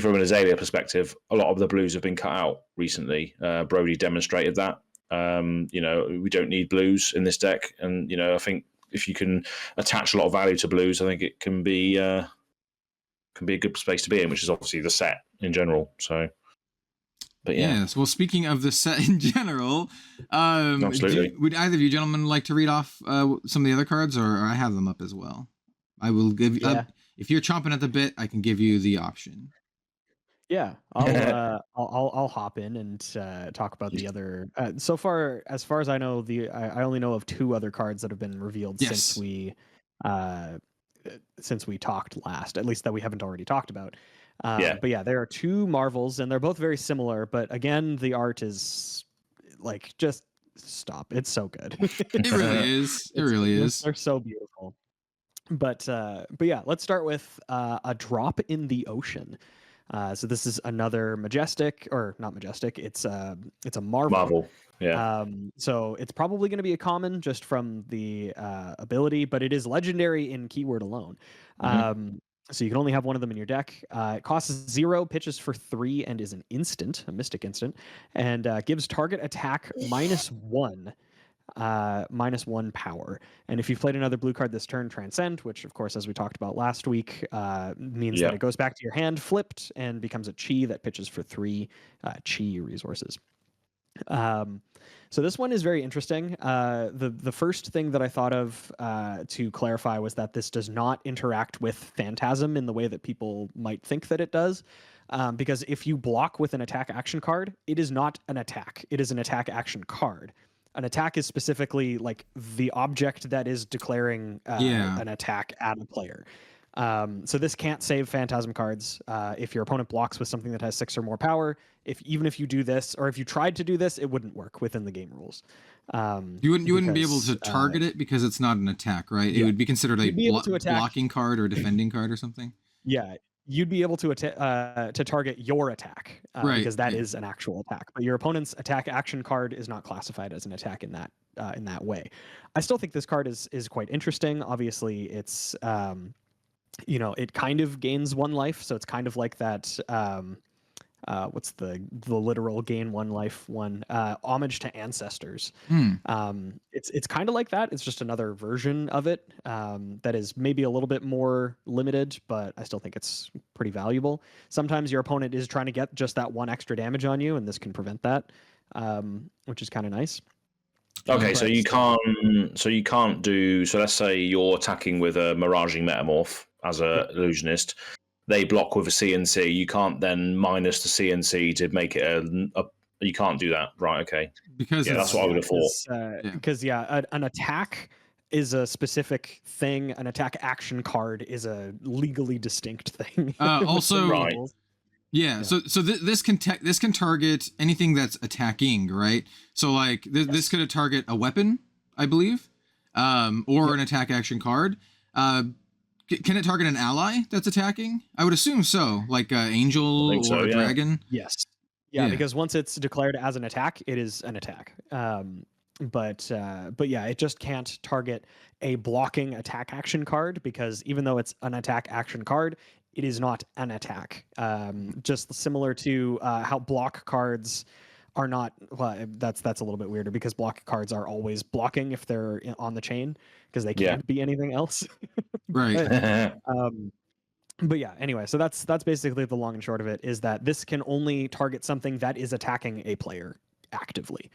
from an Azalea perspective, a lot of the blues have been cut out recently. Brody demonstrated that. We don't need blues in this deck, and I think if you can attach a lot of value to blues, I think it can be a good space to be in, which is obviously the set in general. So, but yeah. Yes. Well, speaking of the set in general, absolutely. Would either of you gentlemen like to read off some of the other cards, or I have them up as well? I will give you. If you're chomping at the bit, I can give you the option. Yeah, I'll hop in and talk about the other. So far, as far as I know, I only know of 2 other cards that have been revealed since we talked last. At least that we haven't already talked about. But yeah, there are 2 Marvels, and they're both very similar. But again, the art is like, just stop. It's so good. It really is. It really is. They're so beautiful. But yeah, let's start with a Drop in the Ocean. So this is another majestic, or not majestic. It's a Marvel. Yeah. So it's probably going to be a common just from the ability, but it is legendary in keyword alone. So you can only have one of them in your deck. It costs 0, pitches for 3, and is an instant, a mystic instant, and gives target attack -1. -1 power. And if you've played another blue card this turn, Transcend, which of course, as we talked about last week, means that it goes back to your hand flipped and becomes a chi that pitches for 3 chi resources. So this one is very interesting. The first thing that I thought of to clarify was that this does not interact with Phantasm in the way that people might think that it does. Because if you block with an attack action card, it is not an attack. It is an attack action card. An attack is specifically like the object that is declaring an attack at a player. So this can't save Phantasm cards. If your opponent blocks with something that has 6 or more power, even if you do this, or if you tried to do this, it wouldn't work within the game rules. You wouldn't be able to target it because it's not an attack, right? Yeah. It would be considered a blocking card or defending card or something. Yeah, you'd be able to target your attack, because that is an actual attack. But your opponent's attack action card is not classified as an attack in that way. I still think this card is quite interesting. Obviously, it's it kind of gains 1 life, so it's kind of like that. What's the literal gain 1 life one? Homage to Ancestors. It's kind of like that. It's just another version of it that is maybe a little bit more limited, but I still think it's pretty valuable. Sometimes your opponent is trying to get just that 1 extra damage on you, and this can prevent that, which is kind of nice. Okay, so you can't do. So let's say you're attacking with a Miraging Metamorph as a illusionist. They block with a CNC. You can't then minus the CNC to make it You can't do that, right? Okay. Because Yeah, that's what I would have thought. Because an attack is a specific thing. An attack action card is a legally distinct thing. Also, Right. Yeah, so this can target anything that's attacking, right? So like this could target a weapon, I believe, or an attack action card. Can it target an ally that's attacking? I would assume so, like angel or a dragon. Yes. Yeah, because once it's declared as an attack, it is an attack. But yeah, it just can't target a blocking attack action card, because even though it's an attack action card, it is not an attack. Just similar to how block cards are not. Well, that's a little bit weirder, because block cards are always blocking if they're on the chain, because they can't be anything else. Right. But yeah, anyway, so that's basically the long and short of it, is that this can only target something that is attacking a player actively.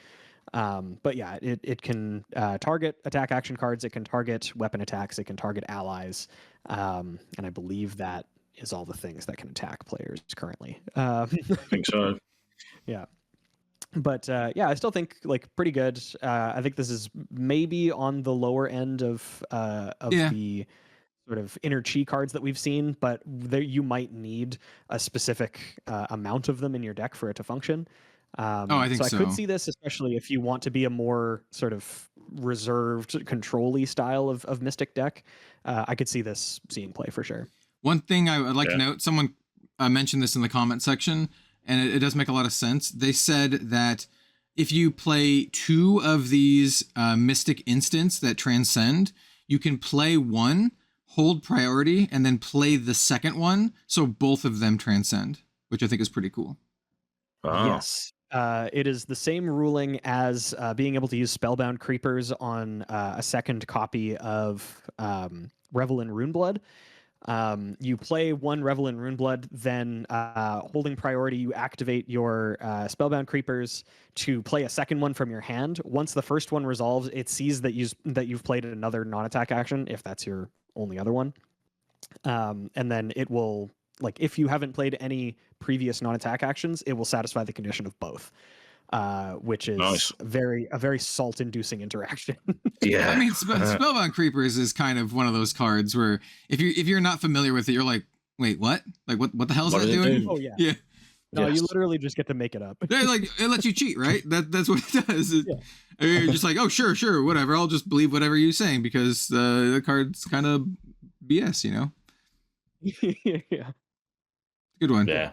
But yeah, it can target attack action cards, it can target weapon attacks, it can target allies, and I believe that is all the things that can attack players currently. I think so. Yeah. But yeah, I still think like pretty good. I think this is maybe on the lower end of the sort of inner chi cards that we've seen, but there you might need a specific amount of them in your deck for it to function. I think so. I could see this, especially if you want to be a more sort of reserved, control-y style of Mystic deck. I could see this seeing play for sure. One thing I would like to note, someone mentioned this in the comment section, and it does make a lot of sense. They said that if you play 2 of these Mystic instants that transcend, you can play one, hold priority, and then play the second one, so both of them transcend, which I think is pretty cool. Oh. Yes. It is the same ruling as being able to use Spellbound Creepers on a second copy of Revel in Runeblood. You play one Revel in Runeblood, then holding priority, you activate your Spellbound Creepers to play a second one from your hand. Once the first one resolves, it sees that you've played another non-attack action, if that's your only other one. And then it will, like, if you haven't played any previous non-attack actions, it will satisfy the condition of both. Which is nice. a very salt-inducing interaction. Yeah, I mean, Spellbound Creepers is kind of one of those cards where if you're not familiar with it, you're like, wait, what? Like, what the hell is that doing? Oh yeah, yeah. No, you literally just get to make it up. Like, it lets you cheat, right? That's what it does. You're just like, oh sure, whatever. I'll just believe whatever you're saying because the card's kind of BS, you know. Yeah. Good one. Yeah.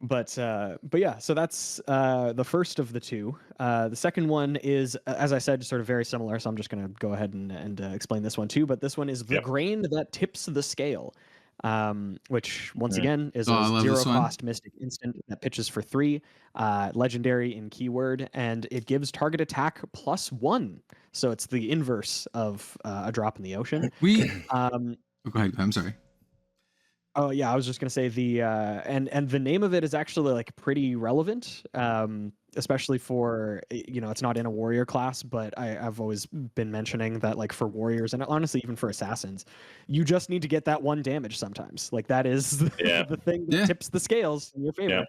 But yeah, so that's the first of the two. The second one is, as I said, sort of very similar. So I'm just going to go ahead and explain this one too. But this one is the grain that tips the scale, which once again is a 0 cost Mystic instant that pitches for 3, legendary in keyword, and it gives target attack +1. So it's the inverse of a drop in the ocean. Go ahead. I'm sorry. Oh yeah, I was just gonna say the and the name of it is actually like pretty relevant, especially for, you know, it's not in a warrior class, but I've always been mentioning that, like, for warriors and honestly even for assassins, you just need to get that 1 damage sometimes. Like, that is the thing that tips the scales in your favor.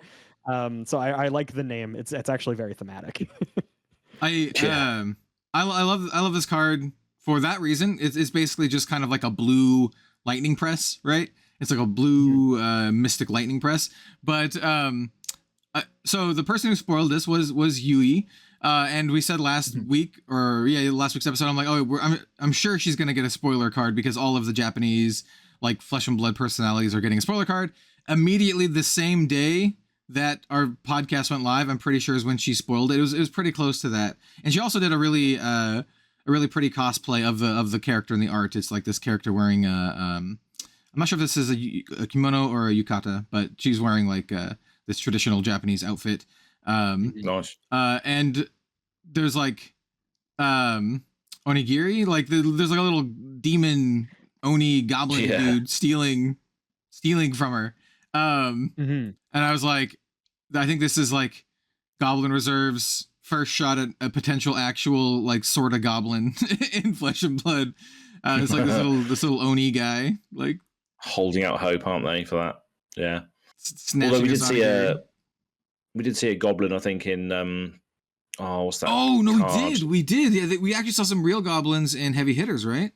So I like the name. It's actually very thematic. I love this card for that reason. It's basically just kind of like a blue lightning press, right? It's like a blue Mystic lightning press. But so the person who spoiled this was Yui, and we said last week's episode, I'm like, I'm sure she's gonna get a spoiler card because all of the Japanese like flesh and blood personalities are getting a spoiler card. Immediately the same day that our podcast went live, I'm pretty sure is when she spoiled it. It was pretty close to that, and she also did a really pretty cosplay of the character in the art. It's like this character wearing I'm not sure if this is a kimono or a yukata, but she's wearing like this traditional Japanese outfit. Nice. And there's like onigiri, like there's like a little demon oni goblin dude stealing from her. And I was like, I think this is like Goblin Reserve's first shot at a potential actual like sort of goblin in Flesh and Blood. It's like this little oni guy, like holding out hope, aren't they, for that? Yeah. Although we did see we did see a goblin, I think, in what's that? Oh no, card? we did. Yeah, we actually saw some real goblins in heavy hitters, right?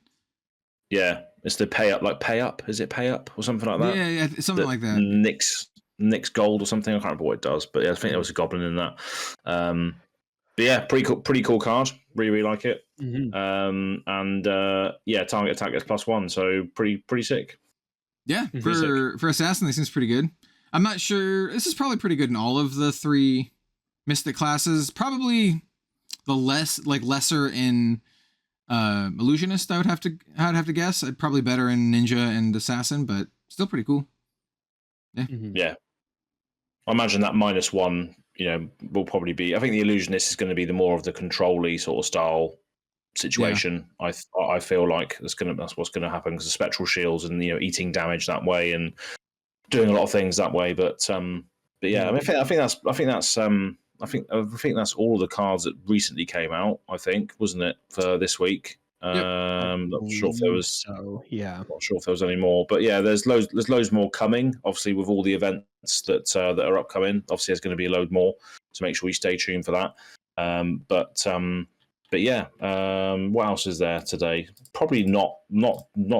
Yeah, it's the pay up. Is it pay up or something like that? Yeah, something like that. Nix gold or something. I can't remember what it does, but yeah, I think there was a goblin in that. But yeah, pretty cool card. Really like it. Yeah, target attack gets +1, so pretty sick. Yeah, for assassin, this seems pretty good. I'm not sure. This is probably pretty good in all of the 3 mystic classes. Probably the lesser in illusionist. I'd have to guess. I'd probably better in ninja and assassin, but still pretty cool. Yeah. Yeah. I imagine that -1, will probably be. I think the illusionist is going to be the more of the control-y sort of style situation. Yeah. I feel like that's what's going to happen, because the spectral shields and eating damage that way and doing a lot of things that way. But yeah, I think that's all of the cards that recently came out. I think, wasn't it, for this week? Not sure if there was. Not sure if there was any more, but yeah, there's loads more coming. Obviously, with all the events that are upcoming, obviously there's going to be a load more. So make sure you stay tuned for that. But yeah, what else is there today? Probably not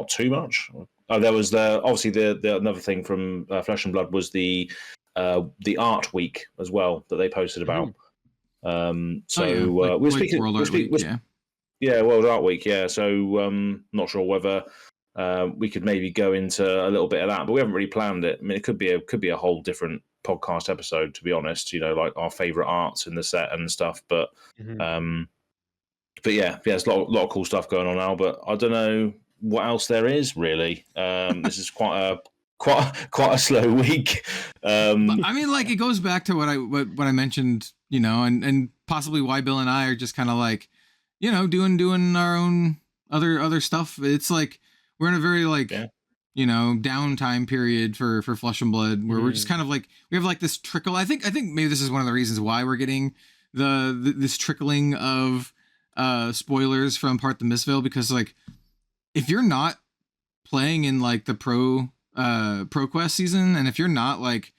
too much. There was obviously the another thing from Flesh and Blood was the art week as well that they posted about. We're speaking. Yeah, World Art Week. Yeah, so not sure whether we could maybe go into a little bit of that, but we haven't really planned it. I mean, it could be a whole different podcast episode, to be honest. Like our favorite arts in the set and stuff. But yeah, there's a lot of cool stuff going on now. But I don't know what else there is really. This is quite a slow week. I mean, like, it goes back to what I mentioned, and possibly why Bill and I are just kind of like, doing our own other stuff. It's like we're in a very downtime period for Flesh and Blood, where we're just kind of like, we have like this trickle. I think maybe this is one of the reasons why we're getting this trickling of spoilers from Part the Mistveil, because like, if you're not playing in like the pro quest season, and if you're not like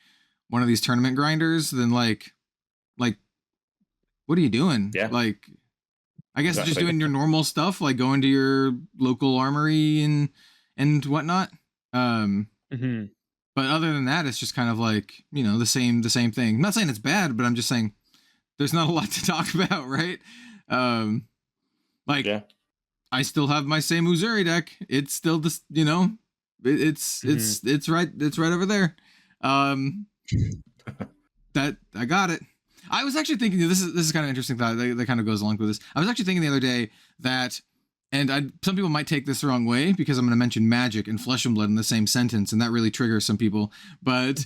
one of these tournament grinders, then like what are you doing? Yeah, like, I guess just doing your normal stuff, like going to your local armory and whatnot. But other than that, it's just kind of like, the same thing. I'm not saying it's bad, but I'm just saying there's not a lot to talk about, right? I still have my same Uzuri deck. It's still this, it's right over there. That I got it. I was actually thinking, this is kind of interesting thought that kind of goes along with this. I was actually thinking the other day that, and some people might take this the wrong way because I'm going to mention magic and Flesh and Blood in the same sentence, and that really triggers some people. But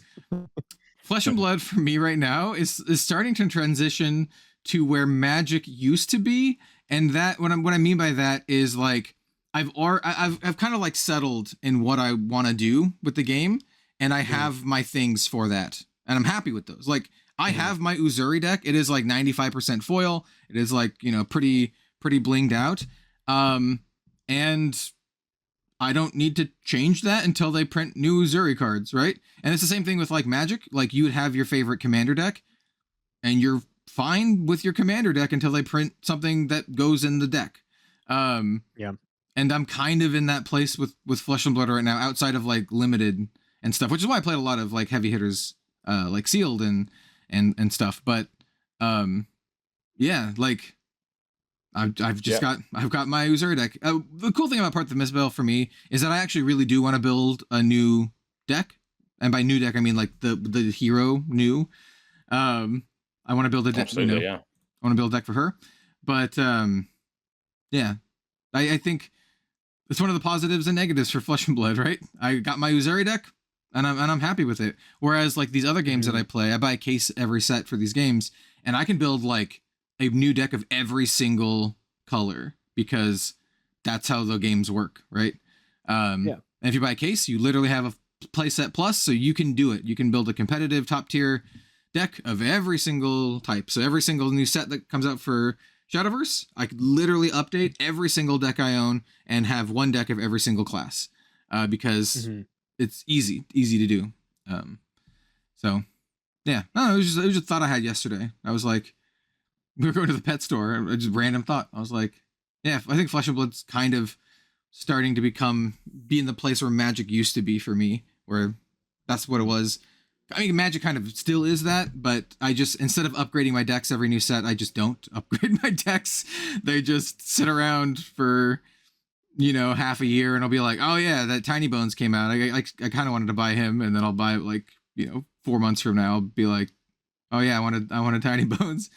Flesh and Blood for me right now is starting to transition to where magic used to be, and that what I mean by that is like I've kind of like settled in what I want to do with the game, and I have my things for that, and I'm happy with those. Like, I have my Uzuri deck. It is like 95% foil. It is like, pretty blinged out. And I don't need to change that until they print new Uzuri cards, right? And it's the same thing with like Magic. Like, you would have your favorite commander deck, and you're fine with your commander deck until they print something that goes in the deck. And I'm kind of in that place with Flesh and Blood right now, outside of like limited and stuff, which is why I played a lot of like heavy hitters, like sealed and stuff. But like I've got my Uzuri deck. The cool thing about Part of the Mistveil for me is that I actually really do want to build a new deck, and by new deck I mean like the hero new. I want to build a deck. Absolutely, yeah. I want to build a deck for her, but I think it's one of the positives and negatives for Flesh and Blood, right? I got my Uzuri deck, and I'm happy with it. Whereas like these other games that I play, I buy a case every set for these games, and I can build like a new deck of every single color because that's how the games work, right? And if you buy a case, you literally have a playset plus, so you can do it. You can build a competitive top tier deck of every single type. So every single new set that comes out for Shadowverse, I could literally update every single deck I own and have one deck of every single class, because it's easy to do. So Yeah, no, it was just a thought I had yesterday. I was like, we were going to the pet store, and just random thought. I was like, yeah, I think Flesh and Blood's kind of starting to be in the place where Magic used to be for me, where that's what it was. I mean, Magic kind of still is that, but I just, instead of upgrading my decks every new set, I just don't upgrade my decks. They just sit around for, half a year, and I'll be like, oh yeah, that Tiny Bones came out. I kind of wanted to buy him, and then I'll buy it like, 4 months from now. I'll be like, oh yeah, I wanted Tiny Bones.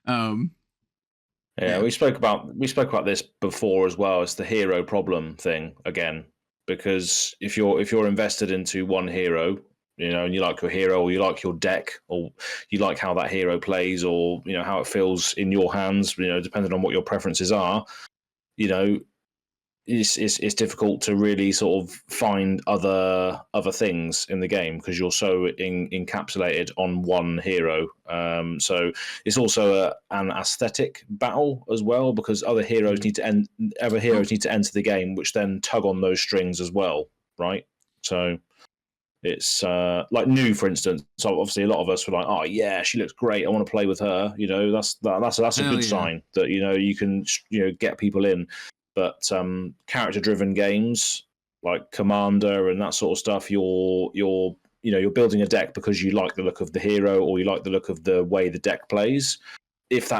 Yeah, we spoke about this before as well. It's the hero problem thing again, because if you're invested into one hero, and you like your hero, or you like your deck, or you like how that hero plays, or how it feels in your hands, depending on what your preferences are, it's difficult to really sort of find other things in the game because you're so encapsulated on one hero. So it's also an aesthetic battle as well, because other heroes need to enter the game, which then tug on those strings as well, right? So it's like New, for instance. So obviously a lot of us were like, oh yeah, she looks great, I want to play with her. That's a good sign that you can get people in. But character-driven games like Commander and that sort of stuff, you're building a deck because you like the look of the hero, or you like the look of the way the deck plays. If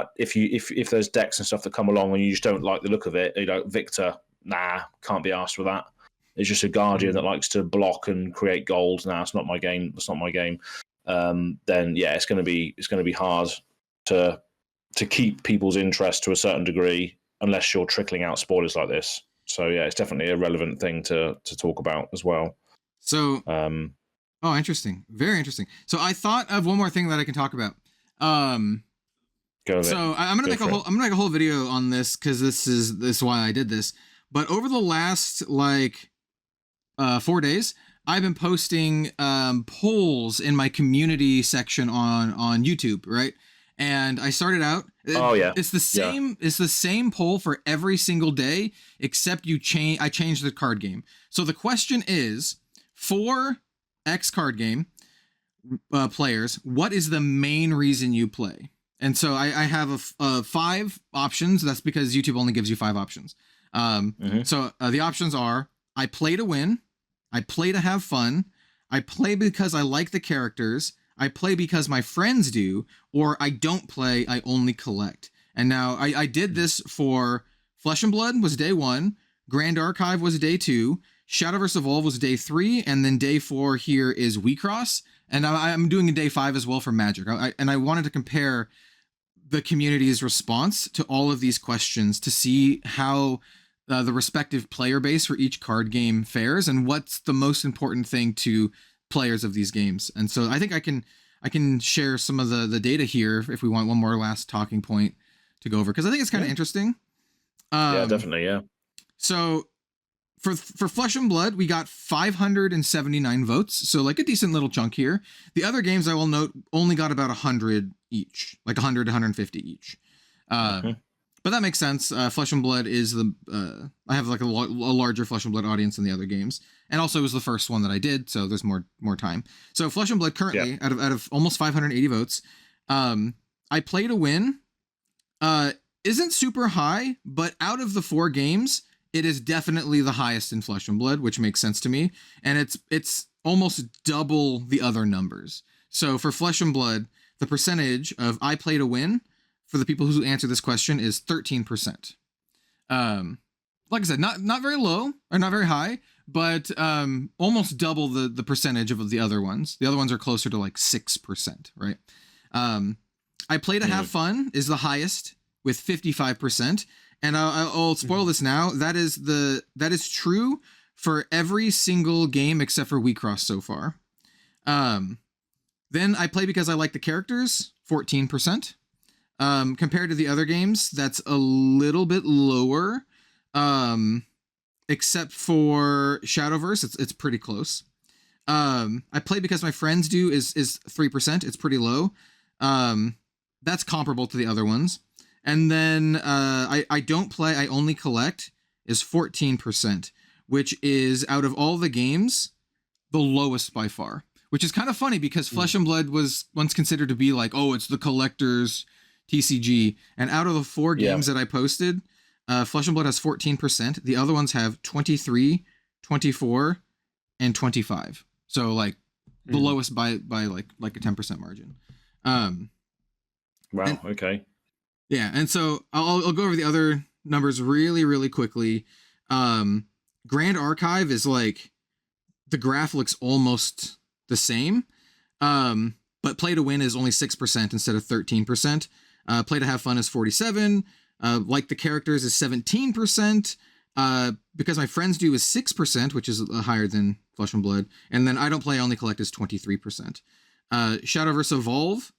there's decks and stuff that come along and you just don't like the look of it, Victor, nah, can't be asked with that. It's just a Guardian that likes to block and create gold. Nah, it's not my game. That's not my game. Then yeah, it's going to be hard to keep people's interest to a certain degree, unless you're trickling out spoilers like this. So yeah, it's definitely a relevant thing to talk about as well. So, oh, interesting, very interesting. So I thought of one more thing that I can talk about. Go with so it. I'm gonna make a whole video on this because this is why I did this. But over the last 4 days, I've been posting polls in my community section on YouTube, right? And I started out. It's the same. Yeah. It's the same poll for every single day, except I changed the card game. So the question is, for X card game players, what is the main reason you play? And so I have 5 options. That's because YouTube only gives you 5 options. So the options are: I play to win, I play to have fun, I play because I like the characters, I play because my friends do, or I don't play, I only collect. And now I did this for Flesh and Blood was day 1, Grand Archive was day 2, Shadowverse Evolve was day 3, and then day 4 here is WeCross. And I'm doing a day 5 as well for Magic. I wanted to compare the community's response to all of these questions to see how the respective player base for each card game fares, and what's the most important thing to players of these games. And so I think I can share some of the data here if we want one more last talking point to go over, because I think it's kind of interesting. Yeah, definitely. Yeah. So for Flesh and Blood, we got 579 votes, so like a decent little chunk here. The other games, I will note, only got about 100 each, like 100 to 150 each. But that makes sense. Flesh and Blood is I have like a larger Flesh and Blood audience than the other games, and also it was the first one that I did, so there's more time. So Flesh and Blood currently out of almost 580 votes, I play to win isn't super high, but out of the 4 games, it is definitely the highest in Flesh and Blood, which makes sense to me, and it's almost double the other numbers. So for Flesh and Blood, the percentage of I play to win for the people who answer this question is 13%. Like I said, not very low or not very high, but almost double the percentage of the other ones. The other ones are closer to like 6%, right? I play to have fun is the highest with 55%. And I'll spoil this now. That is true for every single game except for WeCross so far. Then I play because I like the characters, 14%. Compared to the other games, that's a little bit lower. Except for Shadowverse, it's pretty close. I play because my friends do is 3%. It's pretty low. That's comparable to the other ones. And then I don't play, I only collect is 14%, which is out of all the games, the lowest by far, which is kind of funny because Flesh and Blood was once considered to be like, oh, it's the collector's TCG. And out of the 4 games that I posted, Flesh and Blood has 14%. The other ones have 23, 24, and 25. So like the lowest by like a 10% margin. Wow. Okay. Yeah, and so I'll go over the other numbers really, really quickly. Grand Archive is like, the graph looks almost the same, but play to win is only 6% instead of 13%. Play to have fun is 47. Like the characters is 17%. Because my friends do is 6%, which is higher than Flesh and Blood. And then I don't play, only collect is 23%. Shadowverse Evolve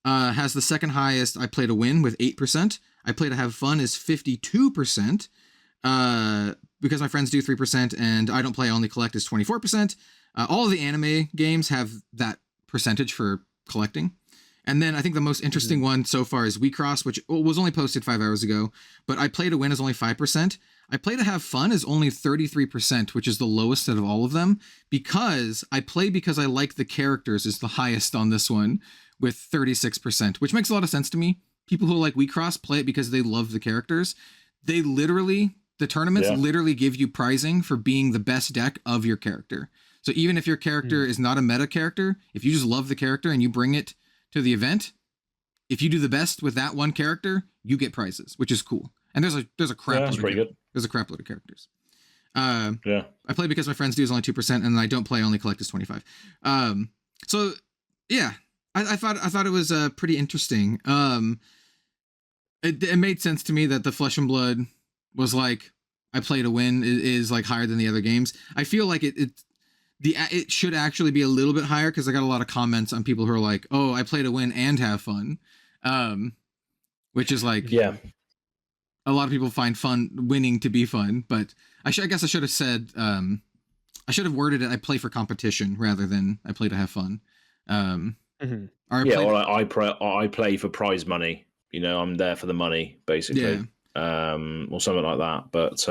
has the second highest I play to win with 8%. I play to have fun is 52%. Because my friends do 3% and I don't play, only collect is 24%. All of the anime games have that percentage for collecting. And then I think the most interesting one so far is WeCross, which was only posted 5 hours ago, but I play to win is only 5%. I play to have fun is only 33%, which is the lowest out of all of them, because I play because I like the characters is the highest on this one with 36%, which makes a lot of sense to me. People who like WeCross play it because they love the characters. They literally, the tournaments literally give you prizing for being the best deck of your character. So even if your character is not a meta character, if you just love the character and you bring it to the event, if you do the best with that one character, you get prizes, which is cool. And there's a crap load. That's pretty good. There's a crap load of characters. I play because my friends do is only 2%, and I don't play, only collect is 25. So yeah, I thought it was pretty interesting. It made sense to me that the Flesh and Blood was like, I play to win is like higher than the other games. I feel like it should actually be a little bit higher, because I got a lot of comments on people who are like, oh, I play to win and have fun, which is like, a lot of people find fun winning to be fun. But I guess I should have said, I should have worded it, I play for competition rather than I play to have fun. Or I play for prize money. You know, I'm there for the money, basically, or something like that. But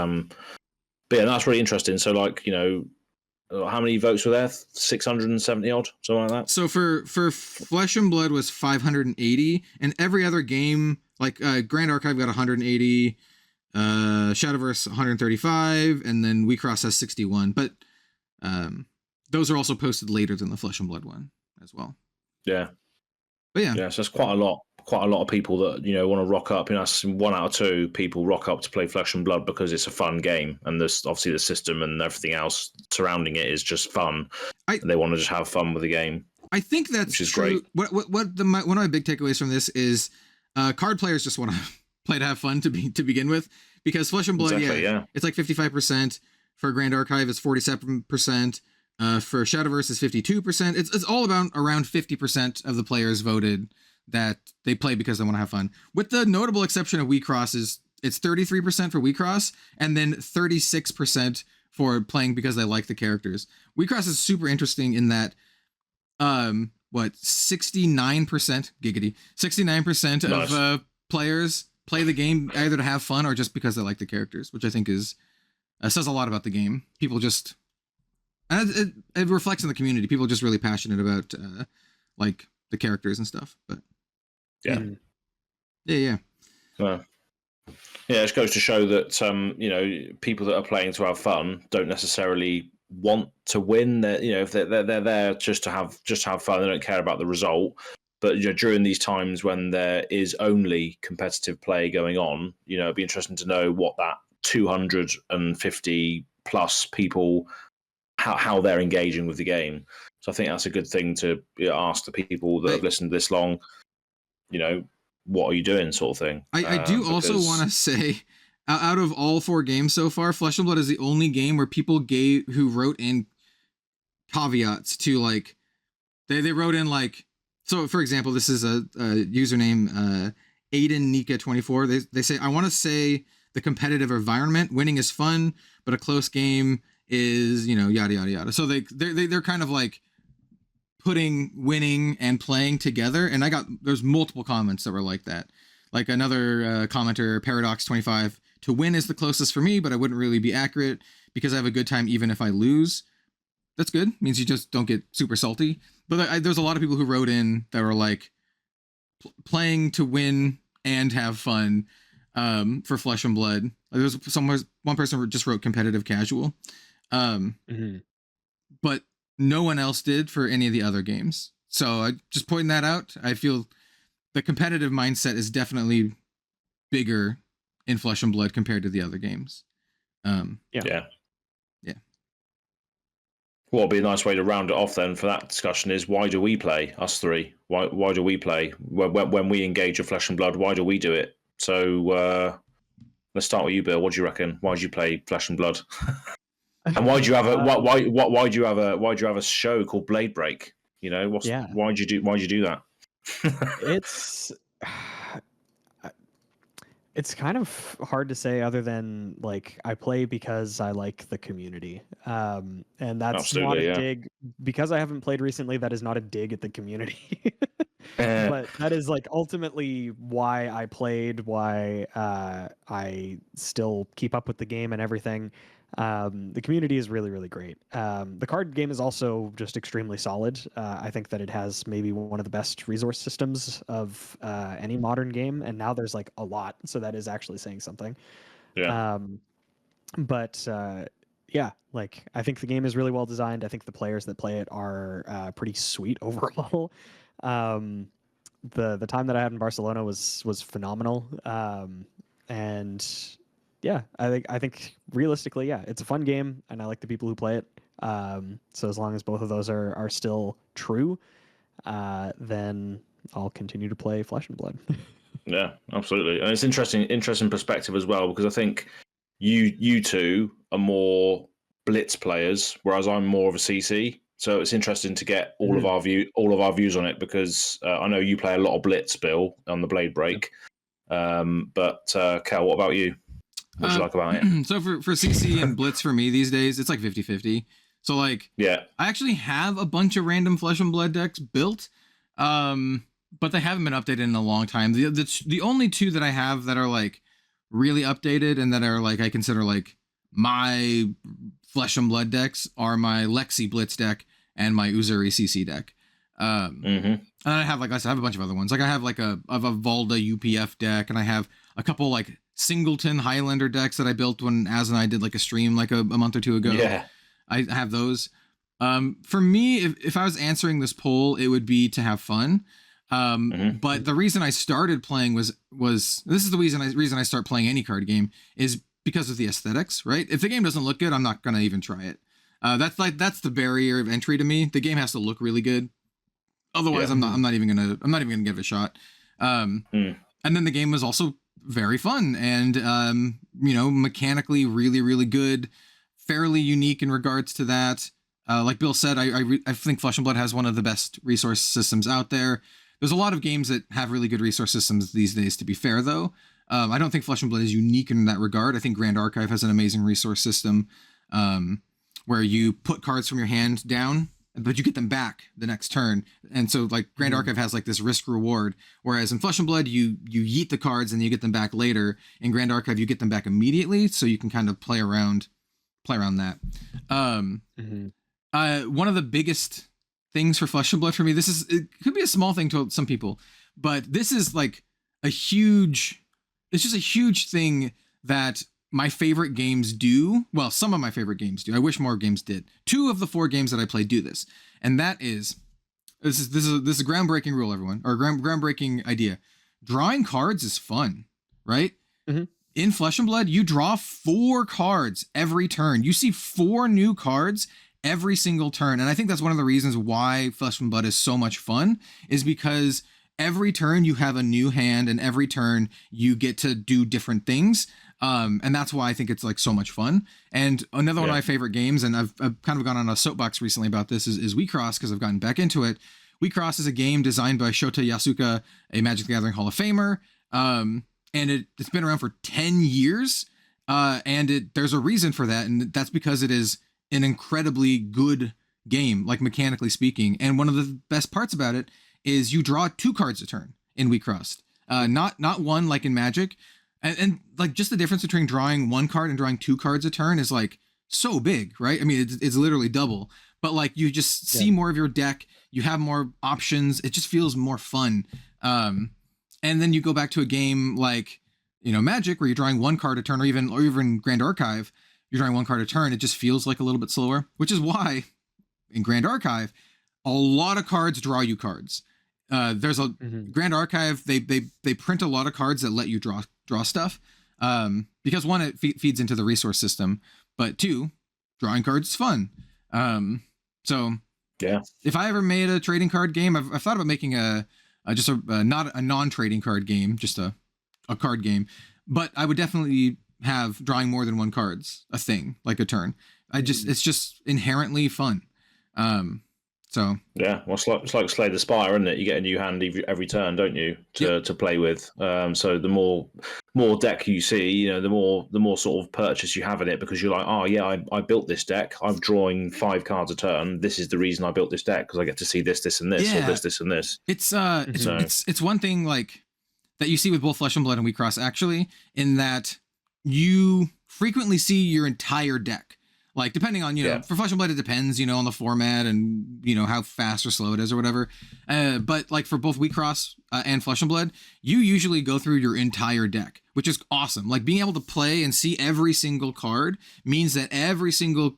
yeah, that's really interesting. So, like, you know, how many votes were there? 670 odd, something like that. So for Flesh and Blood was 580, and every other game, like Grand Archive got 180, Shadowverse 135, and then WeCross has 61. But those are also posted later than the Flesh and Blood one as well. Yeah. But yeah. Yeah, so it's quite a lot of people that, you know, want to rock up. You know, 1 out of 2 people rock up to play Flesh and Blood because it's a fun game, and there's obviously the system and everything else surrounding it is just fun. And they want to just have fun with the game. I think that's true. Great. One of my big takeaways from this is card players just want to play to have fun to begin with, because Flesh and Blood, it's like 55%. For Grand Archive, it's 47%. For Shadowverse, it's 52%. It's all about around 50% of the players voted that they play because they want to have fun. With the notable exception of WeCross, it's 33% for WeCross, and then 36% for playing because they like the characters. WeCross is super interesting in that 69% of players play the game either to have fun or just because they like the characters, which I think is says a lot about the game. People just, and it reflects in the community. People are just really passionate about like the characters and stuff. But yeah. Yeah, it just goes to show that you know, people that are playing to have fun don't necessarily want to win. You know, if they're there just to have fun, they don't care about the result. But, you know, during these times when there is only competitive play going on, you know, it'd be interesting to know what that 250 plus people, how they're engaging with the game. So I think that's a good thing to ask the people that have listened this long, you know, what are you doing, sort of thing. I do also want to say, out of all 4 games so far, Flesh and Blood is the only game where people who wrote in caveats to, like, they wrote in, like, so for example, this is a username, Aiden Nika 24. They say, I want to say the competitive environment, winning is fun, but a close game is, you know, yada yada yada. So they're kind of like putting winning and playing together, and there's multiple comments that were like that. Like another commenter, Paradox 25, to win is the closest for me, but I wouldn't really be accurate because I have a good time even if I lose. That's good. Means you just don't get super salty. But there's a lot of people who wrote in that were like playing to win and have fun for Flesh and Blood. Like one person just wrote competitive casual. But no one else did for any of the other games. So I just pointing that out. I feel the competitive mindset is definitely bigger in Flesh and Blood compared to the other games. Yeah. What would be a nice way to round it off then for that discussion is, why do we play, us three? Why do we play? When we engage with Flesh and Blood, why do we do it? So let's start with you, Bill. What do you reckon? Why do you play Flesh and Blood? And why do you have a why do you have a show called Blade Break? You know, why do you do that? It's kind of hard to say, other than like I play because I like the community, and that's Absolutely, not a dig, because I haven't played recently. That is not a dig at the community, but that is like ultimately why I played, why I still keep up with the game and everything. The community is really, really great. The card game is also just extremely solid. I think that it has maybe one of the best resource systems of any modern game, and now there's like a lot, so that is actually saying something. Yeah. Yeah, like I think the game is really well designed. I think the players that play it are pretty sweet overall. The time that I had in Barcelona was phenomenal. And yeah, I think realistically, yeah, it's a fun game, and I like the people who play it. So as long as both of those are still true, then I'll continue to play Flesh and Blood. Yeah, absolutely, and it's interesting perspective as well, because I think you two are more Blitz players, whereas I'm more of a CC. So it's interesting to get all of our views on it, because I know you play a lot of Blitz, Bill, on the Blade Break. But Kel, what about you? What do you like about it? So for CC and Blitz for me these days, it's like 50-50. So like, yeah, I actually have a bunch of random Flesh and Blood decks built, but they haven't been updated in a long time. The only two that I have that are like really updated and that are like I consider like my Flesh and Blood decks are my Lexi Blitz deck and my Uzuri CC deck. And I have, like I said, I have a bunch of other ones. Like I have like a Valda UPF deck, and I have a couple like Singleton Highlander decks that I built when Az and I did like a stream like a month or two ago. Yeah, I have those. For me, if I was answering this poll, it would be to have fun. But the reason I started playing was this is the reason I start playing any card game is because of the aesthetics, right? If the game doesn't look good, I'm not gonna even try it. That's the barrier of entry to me. The game has to look really good. Otherwise, I'm not even gonna give it a shot. And then the game was also very fun and mechanically really, really good, fairly unique in regards to that. Like Bill said, I think Flesh and Blood has one of the best resource systems out there. There's a lot of games that have really good resource systems these days, to be fair, though. I don't think Flesh and Blood is unique in that regard. I think Grand Archive has an amazing resource system where you put cards from your hand down, but you get them back the next turn. And so like Grand Archive has like this risk reward, whereas in Flesh and Blood, you yeet the cards and you get them back later. In Grand Archive, you get them back immediately. So you can kind of play around that. One of the biggest things for Flesh and Blood for me, it could be a small thing to some people, but this is like it's just a huge thing that my favorite games do. Well, some of my favorite games do. I wish more games did. 2 of the 4 games that I play do this. And that is, this is a groundbreaking rule, everyone, or groundbreaking idea. Drawing cards is fun, right? In Flesh and Blood, you draw 4 cards every turn. You see 4 new cards every single turn. And I think that's one of the reasons why Flesh and Blood is so much fun, is because every turn you have a new hand, and every turn you get to do different things. And that's why I think it's like so much fun. And another one of my favorite games, and I've kind of gone on a soapbox recently about this, is We Cross, because I've gotten back into it. We Cross is a game designed by Shota Yasuka, a Magic the Gathering Hall of Famer. And it's been around for 10 years. And there's a reason for that. And that's because it is an incredibly good game, like mechanically speaking. And one of the best parts about it is you draw 2 cards a turn in We Crossed. Not 1 like in Magic. And like just the difference between drawing 1 card and drawing 2 cards a turn is like so big, right? I mean, it's literally double. but like you just see more of your deck, you have more options, it just feels more fun. And then you go back to a game like, you know, Magic, where you're drawing one card a turn, or even Grand Archive, you're drawing one card a turn, it just feels like a little bit slower, which is why in Grand Archive, a lot of cards draw you cards. There's a Grand Archive, they print a lot of cards that let you draw stuff. Because one, it feeds into the resource system, but two, drawing cards is fun. So yeah, if I ever made a trading card game, I've thought about making not a non-trading card game, just a card game, but I would definitely have drawing more than one card's a thing, like a turn. It's just inherently fun. So yeah, well, it's like Slay the Spire, isn't it? You get a new hand every turn, don't you, to play with? So the more deck you see, you know, the more sort of purchase you have in it, because you're like, oh yeah, I built this deck. I'm drawing 5 cards a turn. This is the reason I built this deck, because I get to see this, and this, or this, and this. It's one thing like that you see with both Flesh and Blood and Wheatcross, actually, in that you frequently see your entire deck. Like, depending on, you know, for Flesh and Blood, it depends, you know, on the format and, you know, how fast or slow it is or whatever. But like for both Wheatcross and Flesh and Blood, you usually go through your entire deck, which is awesome. Like, being able to play and see every single card means that every single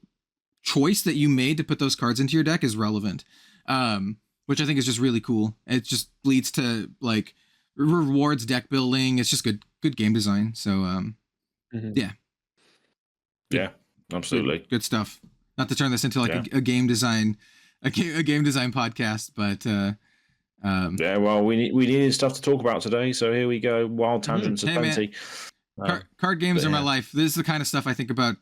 choice that you made to put those cards into your deck is relevant, which I think is just really cool. It just leads to, like, rewards deck building. It's just good game design. So, Yeah. Absolutely, good stuff. Not to turn this into like a game design, a game design podcast, but yeah. Well, we needed stuff to talk about today, so here we go. Wild tangents of plenty. Card games are my life. This is the kind of stuff I think about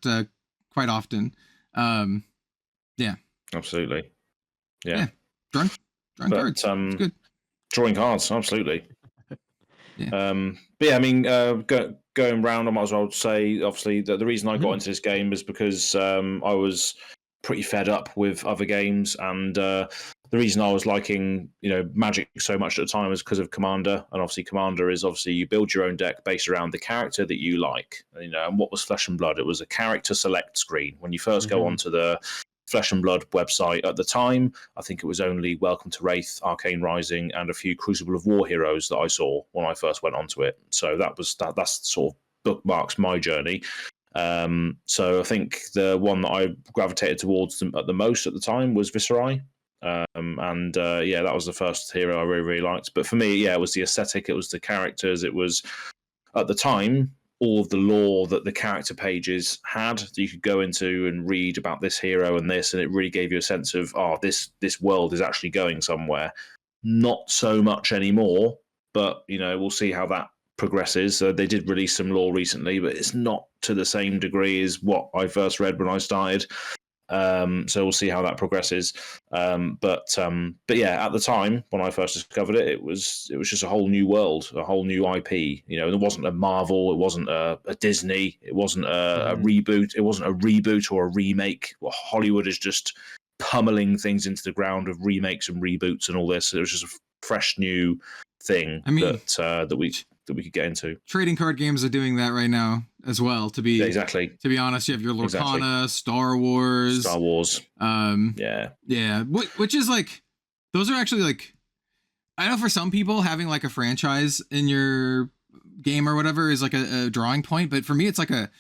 quite often. Yeah, absolutely. Yeah, drawing cards. It's good. Drawing cards, absolutely. Yeah. But yeah, I mean, going round, I might as well say, obviously, that the reason I got into this game is because I was pretty fed up with other games, and the reason I was liking, you know, Magic so much at the time is because of Commander, and obviously Commander is you build your own deck based around the character that you like, you know. And what was Flesh and Blood? It was a character select screen when you first go onto the Flesh and Blood website. At the time, I think it was only Welcome to Wraith, Arcane Rising, and a few Crucible of War heroes that I saw when I first went onto it. So that's sort of bookmarks my journey. So I think the one that I gravitated towards at the most at the time was Viserai. That was the first hero I really, really liked. But for me, it was the aesthetic, it was the characters, it was, at the time, all of the lore that the character pages had that you could go into and read about this hero and this, and it really gave you a sense of, this world is actually going somewhere. Not so much anymore, but, you know, we'll see how that progresses. They did release some lore recently, but it's not to the same degree as what I first read when I started. So we'll see how that progresses. But yeah, at the time when I first discovered it, it was just a whole new world, a whole new IP. You know, there wasn't a Marvel, it wasn't a Disney, it wasn't a reboot, it wasn't a reboot or a remake. Well, Hollywood is just pummeling things into the ground of remakes and reboots and all this. It was just a fresh new thing that we could get into. Trading card games are doing that right now as well. To be honest, you have your Lorcana, Star Wars. Which is like, those are actually like, I know for some people having like a franchise in your game or whatever is like a drawing point, but for me it's like a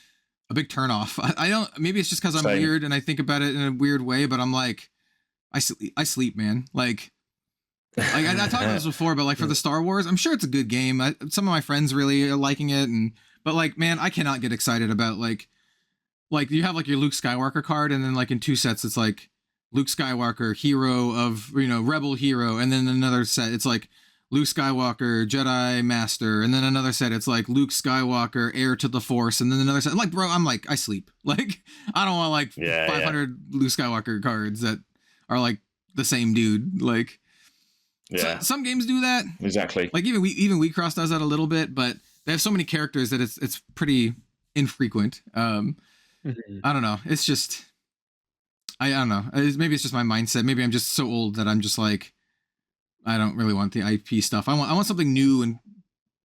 big turnoff. I don't, maybe it's just because I'm weird and I think about it in a weird way, but I'm like, I sleep, man. Like I talked about this before, but like for the Star Wars, I'm sure it's a good game. Some of my friends really are liking it, but like, man, I cannot get excited about like you have like your Luke Skywalker card, and then like in 2 sets it's like Luke Skywalker, hero of, you know, rebel hero, and then another set it's like Luke Skywalker, Jedi Master, and then another set it's like Luke Skywalker, heir to the Force, and then another set. Like, bro, I'm like, I sleep. Like, I don't want like 500 Luke Skywalker cards that are like the same dude. Like, so, some games do that exactly. Like even Wheatcross does that a little bit, but they have so many characters that it's pretty infrequent. I don't know. It's just I don't know. Maybe it's just my mindset. Maybe I'm just so old that I'm just like, I don't really want the IP stuff. I want something new and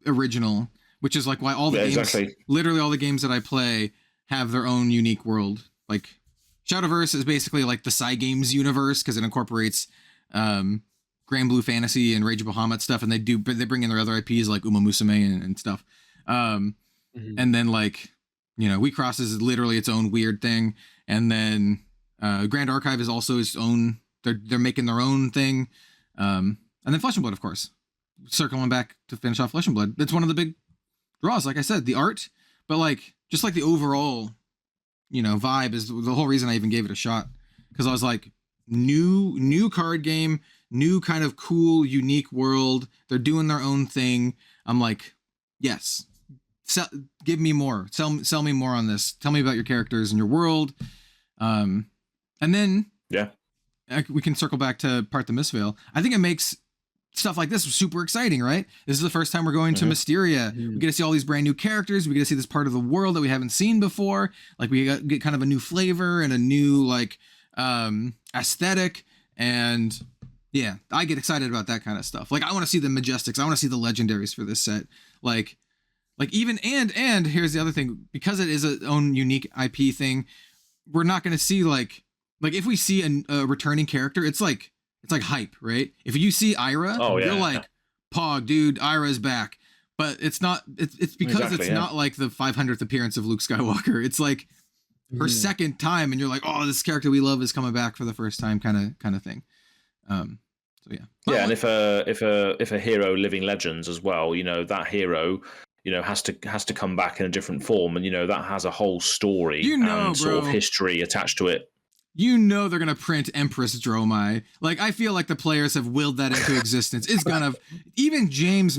original, which is like why all the games, literally all the games that I play have their own unique world. Like Shadowverse is basically like the Cygames universe because it incorporates Grand Blue Fantasy and Rage of Bahamut stuff, and they bring in their other IPs like Uma Musume and stuff. And then like, you know, We Cross is literally its own weird thing, and then Grand Archive is also its own. They're making their own thing, and then Flesh and Blood, of course. Circling back to finish off Flesh and Blood, that's one of the big draws. Like I said, the art, but like just like the overall, you know, vibe is the whole reason I even gave it a shot, because I was like, new card game, new kind of cool, unique world. They're doing their own thing. I'm like, yes, give me more. Sell me more on this. Tell me about your characters and your world. And then we can circle back to Part the Mistveil. I think it makes stuff like this super exciting, right? This is the first time we're going to Mysteria. We get to see all these brand new characters. We get to see this part of the world that we haven't seen before. Like we get kind of a new flavor and a new like aesthetic. And yeah, I get excited about that kind of stuff. Like I want to see the Majestics. I want to see the legendaries for this set. Like even, and here's the other thing, because it is its own unique IP thing, we're not going to see like if we see a returning character, it's like hype, right? If you see Ira, you're like, Pog, dude, Ira's back. But it's not, it's because it's not like the 500th appearance of Luke Skywalker. It's like her second time, and you're like, oh, this character we love is coming back for the first time, kind of thing. So yeah. Yeah, and if a hero living legends as well, you know, that hero, you know, has to come back in a different form, and you know that has a whole story, you know, and sort of history attached to it. You know they're gonna print Empress Dromai. Like I feel like the players have willed that into existence. It's gonna. Even James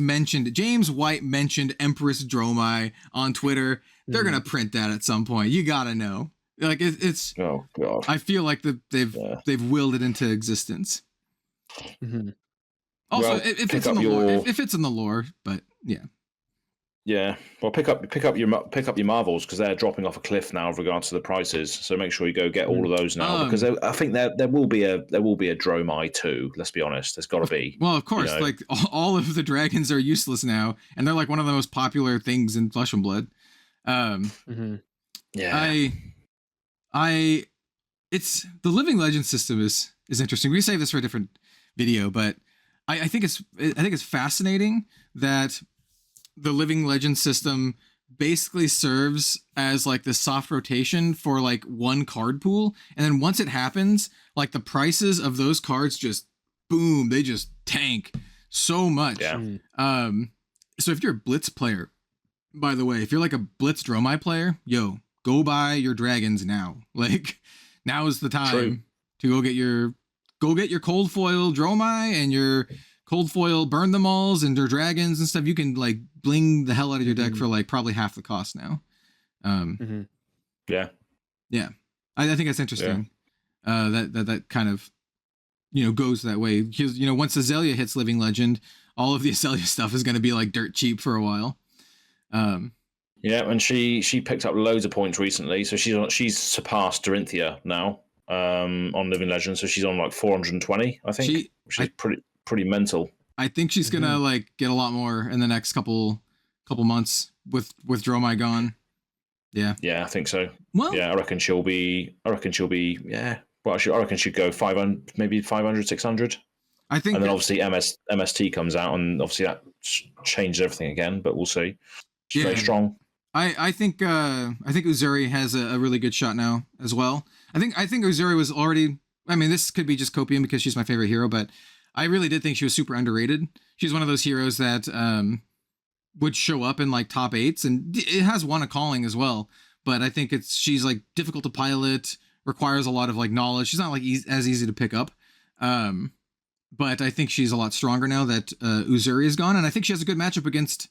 White mentioned Empress Dromai on Twitter. They're gonna print that at some point. You gotta know. Like it's. Oh god. I feel like they've willed it into existence. Also, well, if it's in the lore, if it's in the lore, but yeah. Yeah, well, pick up your Marvels, because they're dropping off a cliff now with regards to the prices. So make sure you go get all of those now, because I think there will be a Dromai too. Let's be honest, there's got to be. Well, of course, you know. Like all of the dragons are useless now, and they're like one of the most popular things in Flesh and Blood. Yeah, it's the Living Legend system is interesting. We save this for a different video, but I think it's fascinating that the Living Legend system basically serves as like the soft rotation for like one card pool, and then once it happens, like the prices of those cards just boom, they just tank so much. So if you're a Blitz player, by the way, if you're like a Blitz Dromai player, go buy your dragons now. Like now is the time to go get your cold foil Dromai and your cold foil burn them alls and their dragons and stuff. You can like bling the hell out of your deck for like probably half the cost now. Yeah. I think that's interesting. That kind of, you know, goes that way, because, you know, once Azalea hits Living Legend, all of the Azalea stuff is going to be like dirt cheap for a while. Yeah, and she picked up loads of points recently, so she's surpassed Dorinthia now on Living Legend, so she's on like 420, I think, which is pretty mental. I think she's gonna like get a lot more in the next couple months with Dromai gone. Yeah, I think so. Well, yeah, I reckon she'll be. Yeah, well, I reckon she'd go 500, maybe 500, 600. I think, and then obviously MST comes out, and obviously that changes everything again. But we'll see. She's very strong. I think Uzuri has a really good shot now as well. I think Uzuri was already. I mean, this could be just copium because she's my favorite hero, but I really did think she was super underrated. She's one of those heroes that would show up in like top 8s, and it has won a calling as well. But I think she's like difficult to pilot, requires a lot of like knowledge. She's not like as easy to pick up. But I think she's a lot stronger now that Uzuri is gone, and I think she has a good matchup against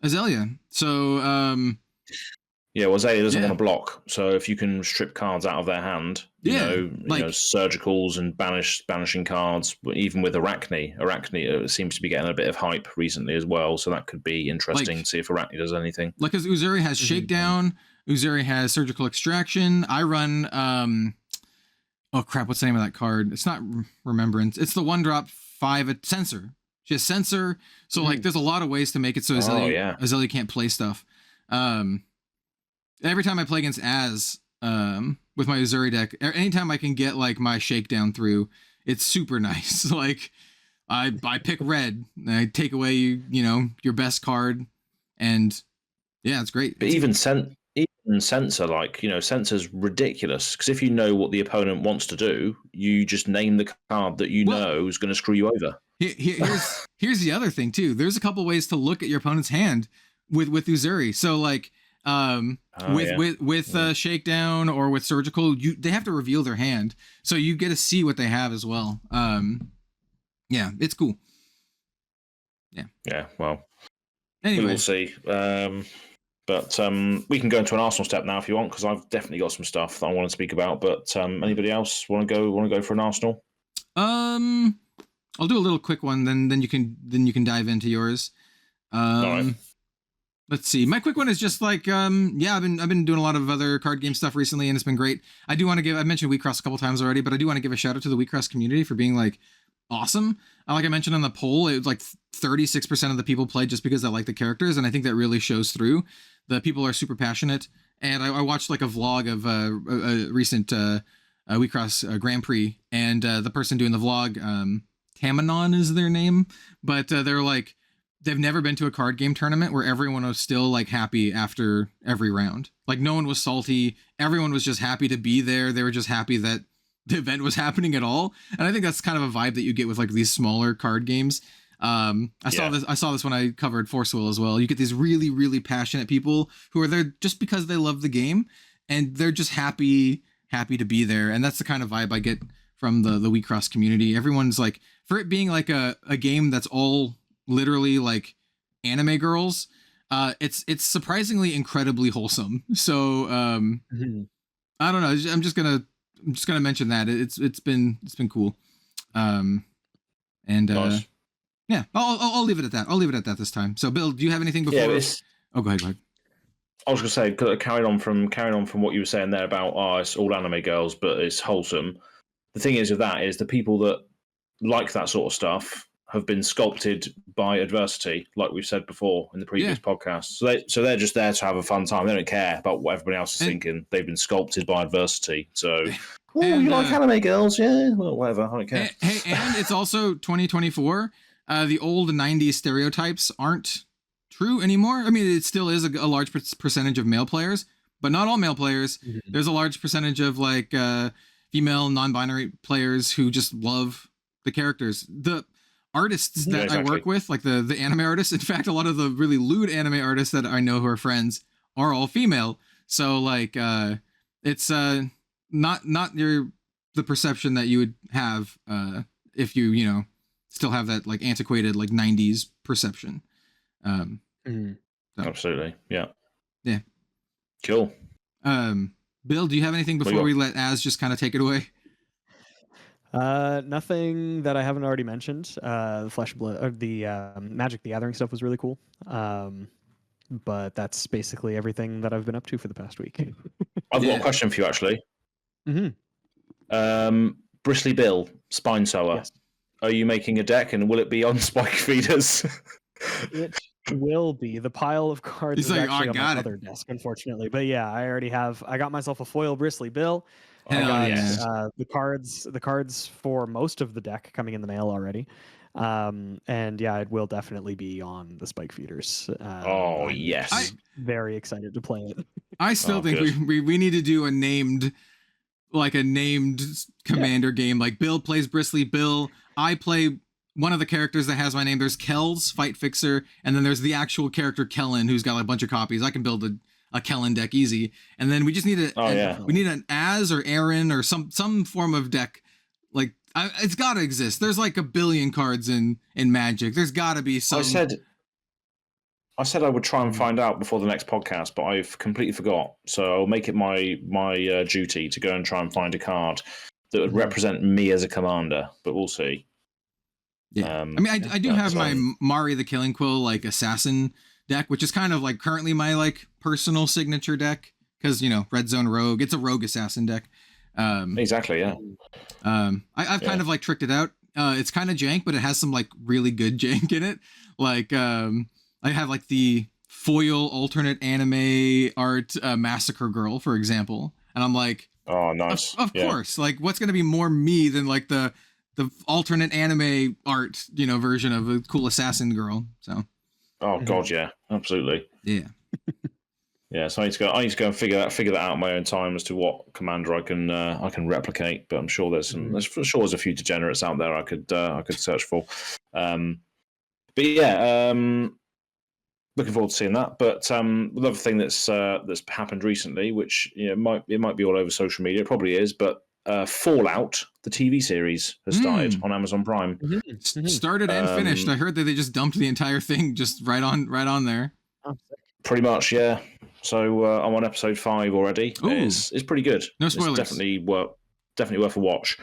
Azalea. So yeah, well, Azalea doesn't want to block, so if you can strip cards out of their hand, you know, surgicals and banishing cards, even with Arachne seems to be getting a bit of hype recently as well, so that could be interesting to see if Arachne does anything. Like, because Uzuri has Shakedown, Uzuri has Surgical Extraction. I run, oh crap, what's the name of that card? It's not Remembrance. It's the 1-drop 5 Censor. She has Censor, so like there's a lot of ways to make it so Azalea can't play stuff. Every time I play against Az, with my Uzuri deck. Anytime I can get like my shakedown through, it's super nice. Like I pick red, and I take away your best card, and yeah, it's great. But even Censor, Censor's ridiculous, because if you know what the opponent wants to do, you just name the card that know is going to screw you over. Here's the other thing too. There's a couple ways to look at your opponent's hand with Uzuri. So like with Shakedown or with Surgical, they have to reveal their hand, so you get to see what they have as well. Yeah, it's cool. Yeah. Well, anyway, we'll see. But we can go into an Arsenal step now if you want, because I've definitely got some stuff that I want to speak about. But anybody else want to go for an Arsenal? I'll do a little quick one, then you can dive into yours. All right. Let's see. My quick one is just like I've been doing a lot of other card game stuff recently, and it's been great. I do want to I mentioned Wheatcross a couple times already, but I do want to give a shout out to the Wheatcross community for being like awesome. Like I mentioned on the poll, it was like 36% of the people played just because they like the characters, and I think that really shows through. The people are super passionate, and I watched like a vlog of a recent Wheatcross Grand Prix, and the person doing the vlog, Tamanon is their name, but they're like, they've never been to a card game tournament where everyone was still like happy after every round. Like no one was salty. Everyone was just happy to be there. They were just happy that the event was happening at all. And I think that's kind of a vibe that you get with like these smaller card games. I saw this when I covered Force Will as well. You get these really, really passionate people who are there just because they love the game, and they're just happy to be there. And that's the kind of vibe I get from the Wheatcross community. Everyone's like, for it being like a game that's all literally like anime girls, it's surprisingly incredibly wholesome. So I don't know, I'm just gonna mention that it's been cool. Nice. Yeah, I'll leave it at that. I'll leave it at that this time. So Bill, do you have anything before? Yeah, go ahead. I was going to say, carrying on from what you were saying there about it's all anime girls, but it's wholesome. The thing is with that is the people that like that sort of stuff have been sculpted by adversity, like we've said before in the previous podcast. So they're just there to have a fun time. They don't care about what everybody else is thinking. They've been sculpted by adversity. So, you like anime girls? Yeah, well, whatever. I don't care. And it's also 2024. The old 90s stereotypes aren't true anymore. I mean, it still is a large percentage of male players, but not all male players. Mm-hmm. There's a large percentage of like female non-binary players who just love the characters. The artists that I work with, like the anime artists, in fact, a lot of the really lewd anime artists that I know who are friends are all female. So like it's not the perception that you would have if you still have that like antiquated like 90s perception. Absolutely. Yeah. Cool. Bill, do you have anything before we let Az just kind of take it away? Nothing that I haven't already mentioned. The Flesh and Blood, or the Magic the Gathering stuff was really cool. But that's basically everything that I've been up to for the past week. I've got a question for you, actually. Mm-hmm. Bristly Bill, Spine Sower. Yes. Are you making a deck, and will it be on Spike Feeders? It will be. The pile of cards is actually on my other desk, unfortunately. But yeah, I got myself a foil Bristly Bill. The cards for most of the deck coming in the mail already. And yeah, it will definitely be on the Spike Feeders. Yes. I'm very excited to play it. I still think we need to do a named commander game. Like Bill plays Bristly Bill. I play one of the characters that has my name. There's Kel's Fight Fixer, and then there's the actual character Kellen, who's got like a bunch of copies. I can build a Kellen deck easy, and then we just need we need an Az or Aaron or some form of deck. Like it's got to exist. There's like a billion cards in Magic. There's got to be some. I said I would try and find out before the next podcast, but I've completely forgot. So I'll make it my duty to go and try and find a card that would represent me as a commander. But we'll see. Yeah, I mean, I do have my Mari the Killing Quill like assassin deck, which is kind of like currently my like personal signature deck because Red Zone Rogue. It's a rogue assassin deck. Exactly. Yeah. I've kind of like tricked it out. It's kind of jank, but it has some like really good jank in it. Like I have like the foil alternate anime art Massacre Girl, for example, and I'm like, Oh, nice. Of course. Like, what's going to be more me than like the alternate anime art, version of a cool assassin girl. So. Oh God, yeah, absolutely. Yeah. Yeah, so I need to go and figure that out in my own time as to what commander I can replicate. But I'm sure there's a few degenerates out there I could search for. But yeah, looking forward to seeing that. But another thing that's happened recently, which might be all over social media, it probably is, but Fallout, the TV series, has started on Amazon Prime. Started and finished. I heard that they just dumped the entire thing just right on there. Pretty much, yeah. So I'm on episode 5 already. It's pretty good. No spoilers. It's definitely worth a watch.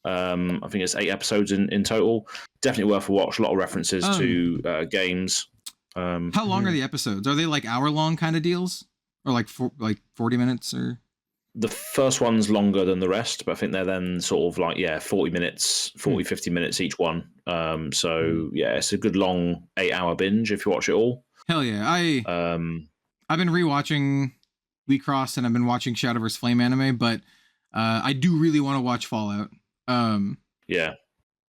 I think it's 8 episodes in total. Definitely worth a watch. A lot of references to games. How long are the episodes? Are they like hour long kind of deals, or like 40 minutes? Or the first one's longer than the rest, but I think they're then sort of like 40 minutes, 50 minutes each one. So yeah, it's a good long 8-hour binge if you watch it all. Hell yeah! I've been rewatching Lee Cross and I've been watching Shadow vs. Flame anime, but I do really want to watch Fallout. Yeah,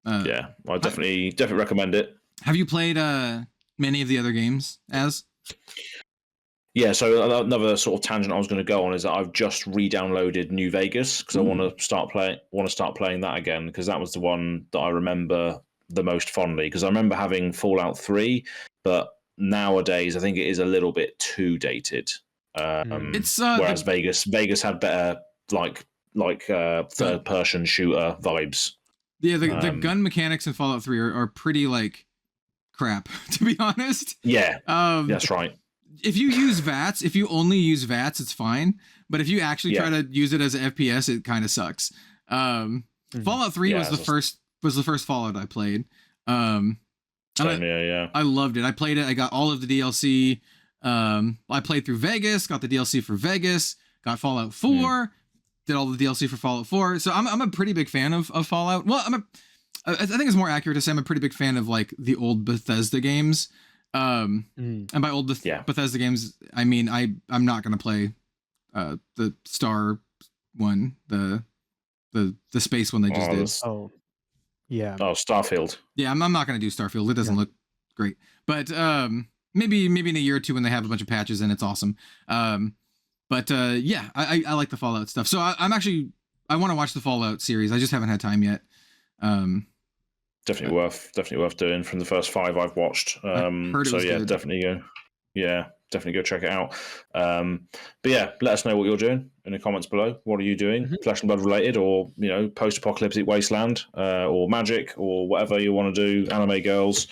I definitely recommend it. Have you played many of the other games? Yeah, so another sort of tangent I was going to go on is that I've just re-downloaded New Vegas because I want to start playing that again, because that was the one that I remember the most fondly, because I remember having Fallout 3, but nowadays I think it is a little bit too dated. Whereas Vegas had better like third person shooter vibes. Yeah, the gun mechanics in Fallout 3 are pretty like crap, to be honest. Yeah, that's right. If you only use VATS, it's fine. But if you actually try to use it as an FPS, it kind of sucks. Fallout 3 was the first Fallout I played. I loved it. I played it. I got all of the DLC. I played through Vegas, got the DLC for Vegas, got Fallout 4, did all the DLC for Fallout 4. So I'm a pretty big fan of Fallout. Well, I think it's more accurate to say I'm a pretty big fan of like the old Bethesda games. And by old Bethesda games, I mean I'm not gonna play the Star one, the space one they just did. Oh, yeah. Oh, Starfield. Yeah, I'm not gonna do Starfield. It doesn't look great, but maybe in a year or two when they have a bunch of patches and it's awesome. But I like the Fallout stuff. So I want to watch the Fallout series. I just haven't had time yet. Definitely worth doing from the first 5 I've watched. Good. Definitely go check it out. But yeah, let us know what you're doing in the comments below. What are you doing? Flesh and Blood related, or post-apocalyptic wasteland, or magic, or whatever you want to do. Anime girls,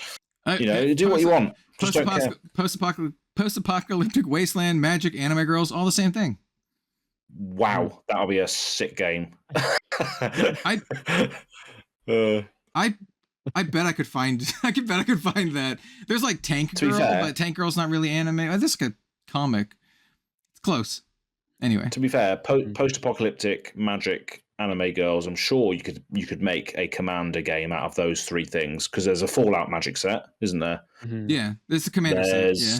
do what you want. Just don't care. Post-apocalyptic wasteland, magic, anime girls, all the same thing. Wow, that'll be a sick game. I bet I could find that. There's like Tank Girl, but Tank Girl's not really anime. This is a comic. It's close. Anyway. To be fair, post-apocalyptic magic anime girls, I'm sure you could make a Commander game out of those 3 things, because there's a Fallout magic set, isn't there? Yeah, there's a Commander set. Yeah.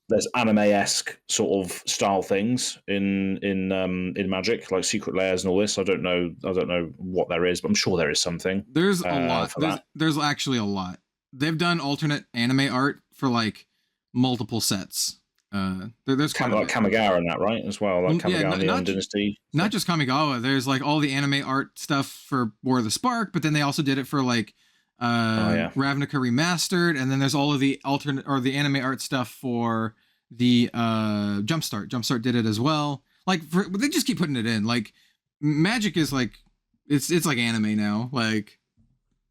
There's anime-esque sort of style things in Magic, like secret layers and all this. I don't know what there is, but I'm sure there is something. There's a lot. There's actually a lot. They've done alternate anime art for like multiple sets. There's kind of like Kamigawa and that, right? As well, like Kamigawa and the Young Dynasty. Not just Kamigawa. There's like all the anime art stuff for War of the Spark, but then they also did it for like Ravnica Remastered, and then there's all of the alternate or the anime art stuff for the Jumpstart. Jumpstart did it as well. Like they just keep putting it in. Like Magic is like it's like anime now. Like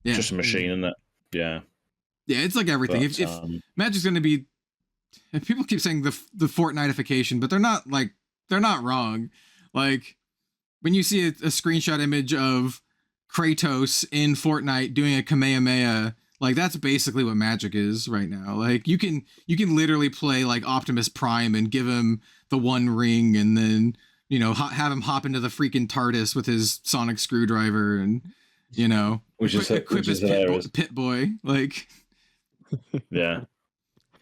just a machine, isn't it? Yeah, it's like everything. But, if Magic's going to be, if people keep saying the Fortniteification, but they're not wrong. Like when you see a screenshot image of Kratos in Fortnite doing a Kamehameha, like that's basically what Magic is right now. Like you can literally play like Optimus Prime and give him the one ring, and then have him hop into the freaking TARDIS with his sonic screwdriver, and which is Pit Boy. Like yeah,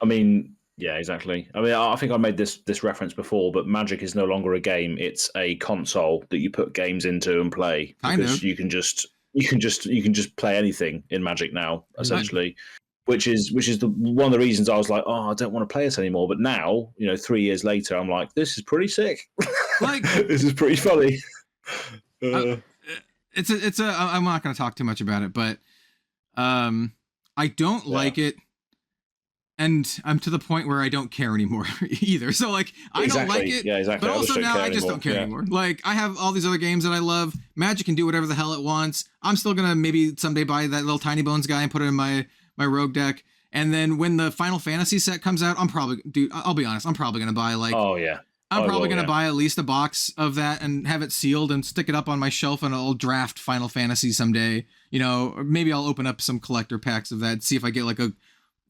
I mean Yeah, exactly. I mean, I think I made this reference before, but Magic is no longer a game; it's a console that you put games into and play. Kind Because of. you can just play anything in Magic now, essentially. Which is one of the reasons I was like, oh, I don't want to play it anymore. But now, 3 years later, I'm like, this is pretty sick. Like this is pretty funny. It's a. I'm not going to talk too much about it, but I don't like it. And I'm to the point where I don't care anymore either. So like I don't like it, exactly. but also now I just don't care anymore. Like I have all these other games that I love. Magic can do whatever the hell it wants. I'm still gonna maybe someday buy that little Tiny Bones guy and put it in my rogue deck. And then when the Final Fantasy set comes out, I'll be honest, I'm probably gonna buy like I'm probably gonna buy at least a box of that and have it sealed and stick it up on my shelf, and I'll draft Final Fantasy someday. Or maybe I'll open up some collector packs of that, see if I get like a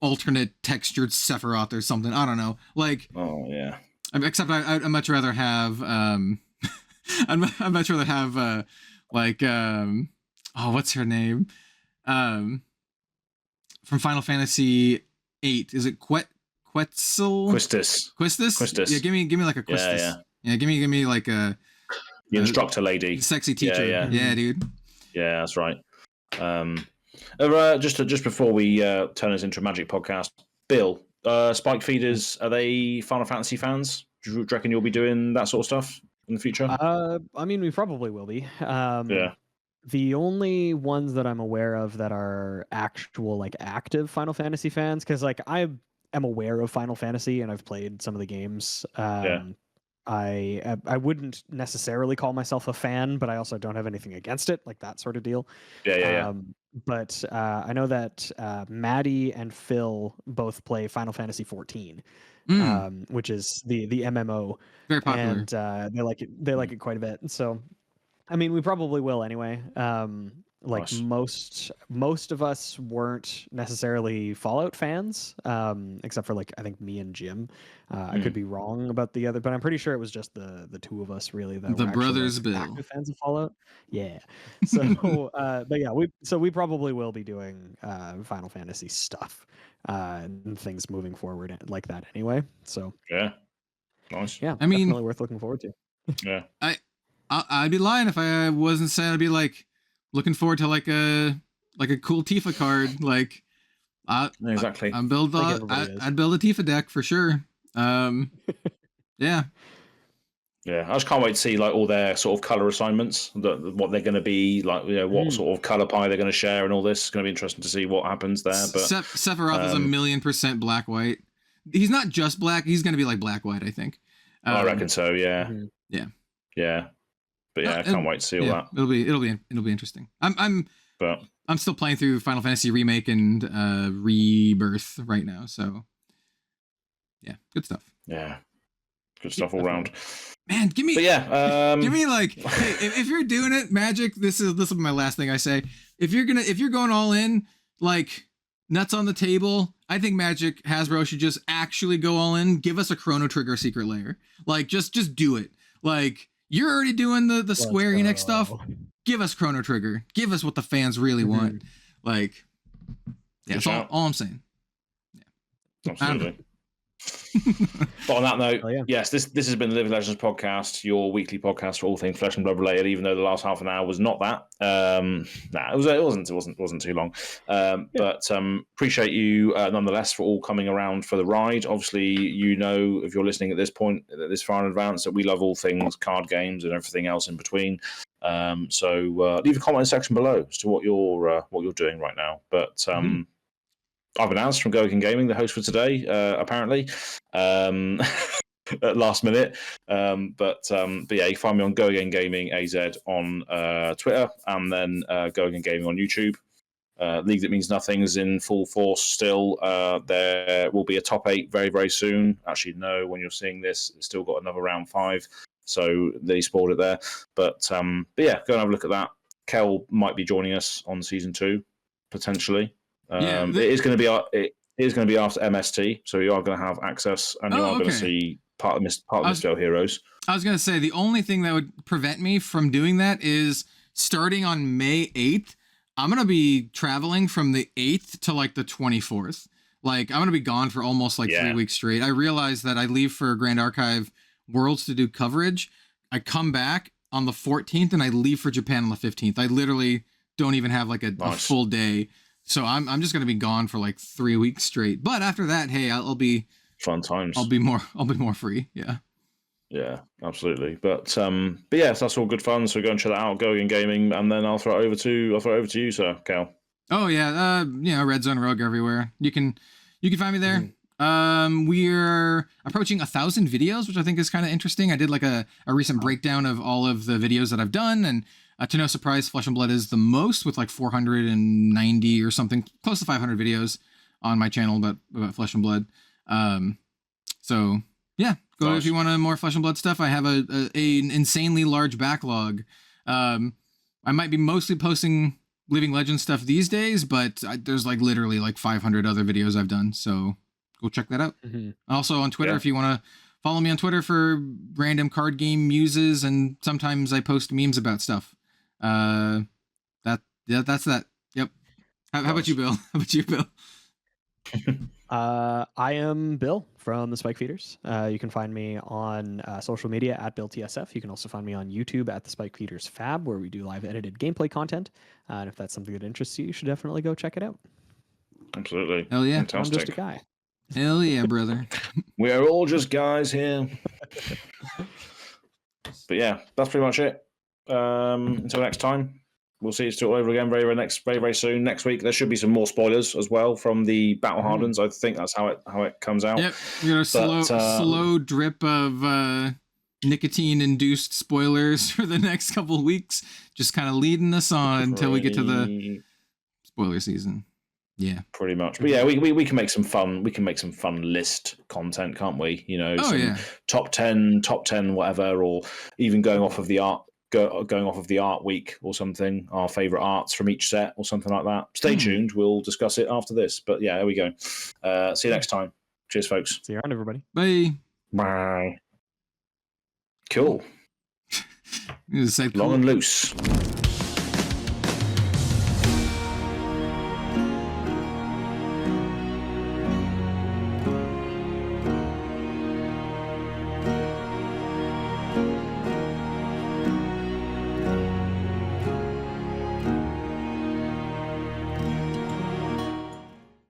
alternate textured Sephiroth or something. I don't know. Like, except I'd much rather have I'd much rather have what's her name from Final Fantasy 8? Is it Quetzal? Quistis? Yeah, give me like a Quistis. Yeah, give me like a the instructor lady, sexy teacher. Yeah, dude. Yeah, that's right. Just before we turn this into a Magic podcast, Bill, Spike Feeders, are they Final Fantasy fans? Do you reckon you'll be doing that sort of stuff in the future? I mean, we probably will be. The only ones that I'm aware of that are actual, like, active Final Fantasy fans, because like I am aware of Final Fantasy and I've played some of the games. I wouldn't necessarily call myself a fan, but I also don't have anything against it, like that sort of deal. But I know that Maddie and Phil both play Final Fantasy 14, which is the MMO. Very popular, and they like it. They like it quite a bit. So, I mean, we probably will anyway. Like nice. most of us weren't necessarily Fallout fans, except for like I think me and Jim. I could be wrong about the other, but I'm pretty sure it was just the two of us really that the were brothers actually, like, active fans of Fallout. Yeah. So, but yeah, we probably will be doing Final Fantasy stuff and things moving forward like that anyway. So nice. Yeah, I mean, definitely worth looking forward to. Yeah. I'd be lying if I wasn't saying I'd be like looking forward to like a cool Tifa card. Like, exactly. I'd build a Tifa deck for sure. Yeah. Yeah, I just can't wait to see like all their sort of color assignments, what they're going to be like. What sort of color pie they're going to share, and all this. It's going to be interesting to see what happens there. But Sephiroth is 1,000,000% black white. He's not just black. He's going to be like black white, I think. I reckon so. Yeah. Yeah. But yeah, I can't wait to see all that. It'll be interesting. I'm still playing through Final Fantasy Remake and Rebirth right now, so yeah, good stuff. Yeah, good stuff all round. Man, give me like, hey, if you're doing it, Magic. This will be my last thing I say. If you're going all in, like nuts on the table, I think Magic Hasbro should just actually go all in. Give us a Chrono Trigger secret layer. Like just do it. Like. You're already doing the Square Enix stuff. Give us Chrono Trigger. Give us what the fans really want. Like, yeah, that's all I'm saying. Yeah. Absolutely. But on that note, yes, this has been the Living Legends podcast, your weekly podcast for all things Flesh and Blood related. Even though the last half an hour was not that, it wasn't too long. But appreciate you nonetheless for all coming around for the ride. Obviously, if you're listening at this point, this far in advance, that we love all things card games and everything else in between. So leave a comment section below as to what you're doing right now. But I've been announced from Gogan Gaming, the host for today, apparently, at last minute. But yeah, you can find me on Gogan Gaming AZ on Twitter, and then Gogan Gaming on YouTube. League That Means Nothing is in full force still. There will be a top 8 very, very soon. Actually, no, when you're seeing this, it's still got another round 5. So they spoiled it there. But yeah, go and have a look at that. Kel might be joining us on season 2, potentially. It is going to be after MST, so you are going to have access, and you are going to see part of Mistveil Heroes. I was going to say the only thing that would prevent me from doing that is starting on May 8th. I'm going to be traveling from the 8th to like the 24th. Like, I'm going to be gone for almost like 3 weeks straight. I realized that I leave for Grand Archive Worlds to do coverage. I come back on the 14th and I leave for Japan on the 15th. I literally don't even have like a full day. So I'm just going to be gone for like 3 weeks straight. But after that, hey, I'll be fun times. I'll be more free. Yeah. Yeah, absolutely. But yes, that's all good fun. So go and check that out, Go Gaming, and then I'll throw it over to you, sir, Cal. Oh yeah, Red Zone Rogue everywhere. You can find me there. We're approaching 1,000 videos, which I think is kind of interesting. I did like a recent breakdown of all of the videos that I've done, and to no surprise, Flesh and Blood is the most with like 490 or something, close to 500 videos on my channel about Flesh and Blood. So yeah, go if you want more Flesh and Blood stuff. I have an insanely large backlog. I might be mostly posting Living Legends stuff these days, but there's like literally like 500 other videos I've done. So go check that out. Also on Twitter, if you want to follow me on Twitter for random card game muses, and sometimes I post memes about stuff. That's that. Yep. How about you, Bill? How about you, Bill? I am Bill from the Spike Feeders. You can find me on social media at BillTSF. You can also find me on YouTube at the Spike Feeders Fab, where we do live edited gameplay content. And if that's something that interests you, you should definitely go check it out. Absolutely. Hell yeah. Fantastic. I'm just a guy. Hell yeah, brother. We are all just guys here. But yeah, that's pretty much it. Until next time, we'll see it all over again very soon. Next week, there should be some more spoilers as well from the Battle Hardens. I think that's how it comes out. Yep, we got a slow drip of nicotine-induced spoilers for the next couple of weeks, just kind of leading us on until we get to the spoiler season. Yeah, pretty much. But yeah, we can make some fun. We can make some fun list content, can't we? You know, top 10, whatever, or even going off of the art week or something. Our favorite arts from each set or something like that. Stay tuned. We'll discuss it after this. But yeah, there we go. See you next time. Cheers, folks. See you around, everybody. Bye. Bye. Cool. Long and loose.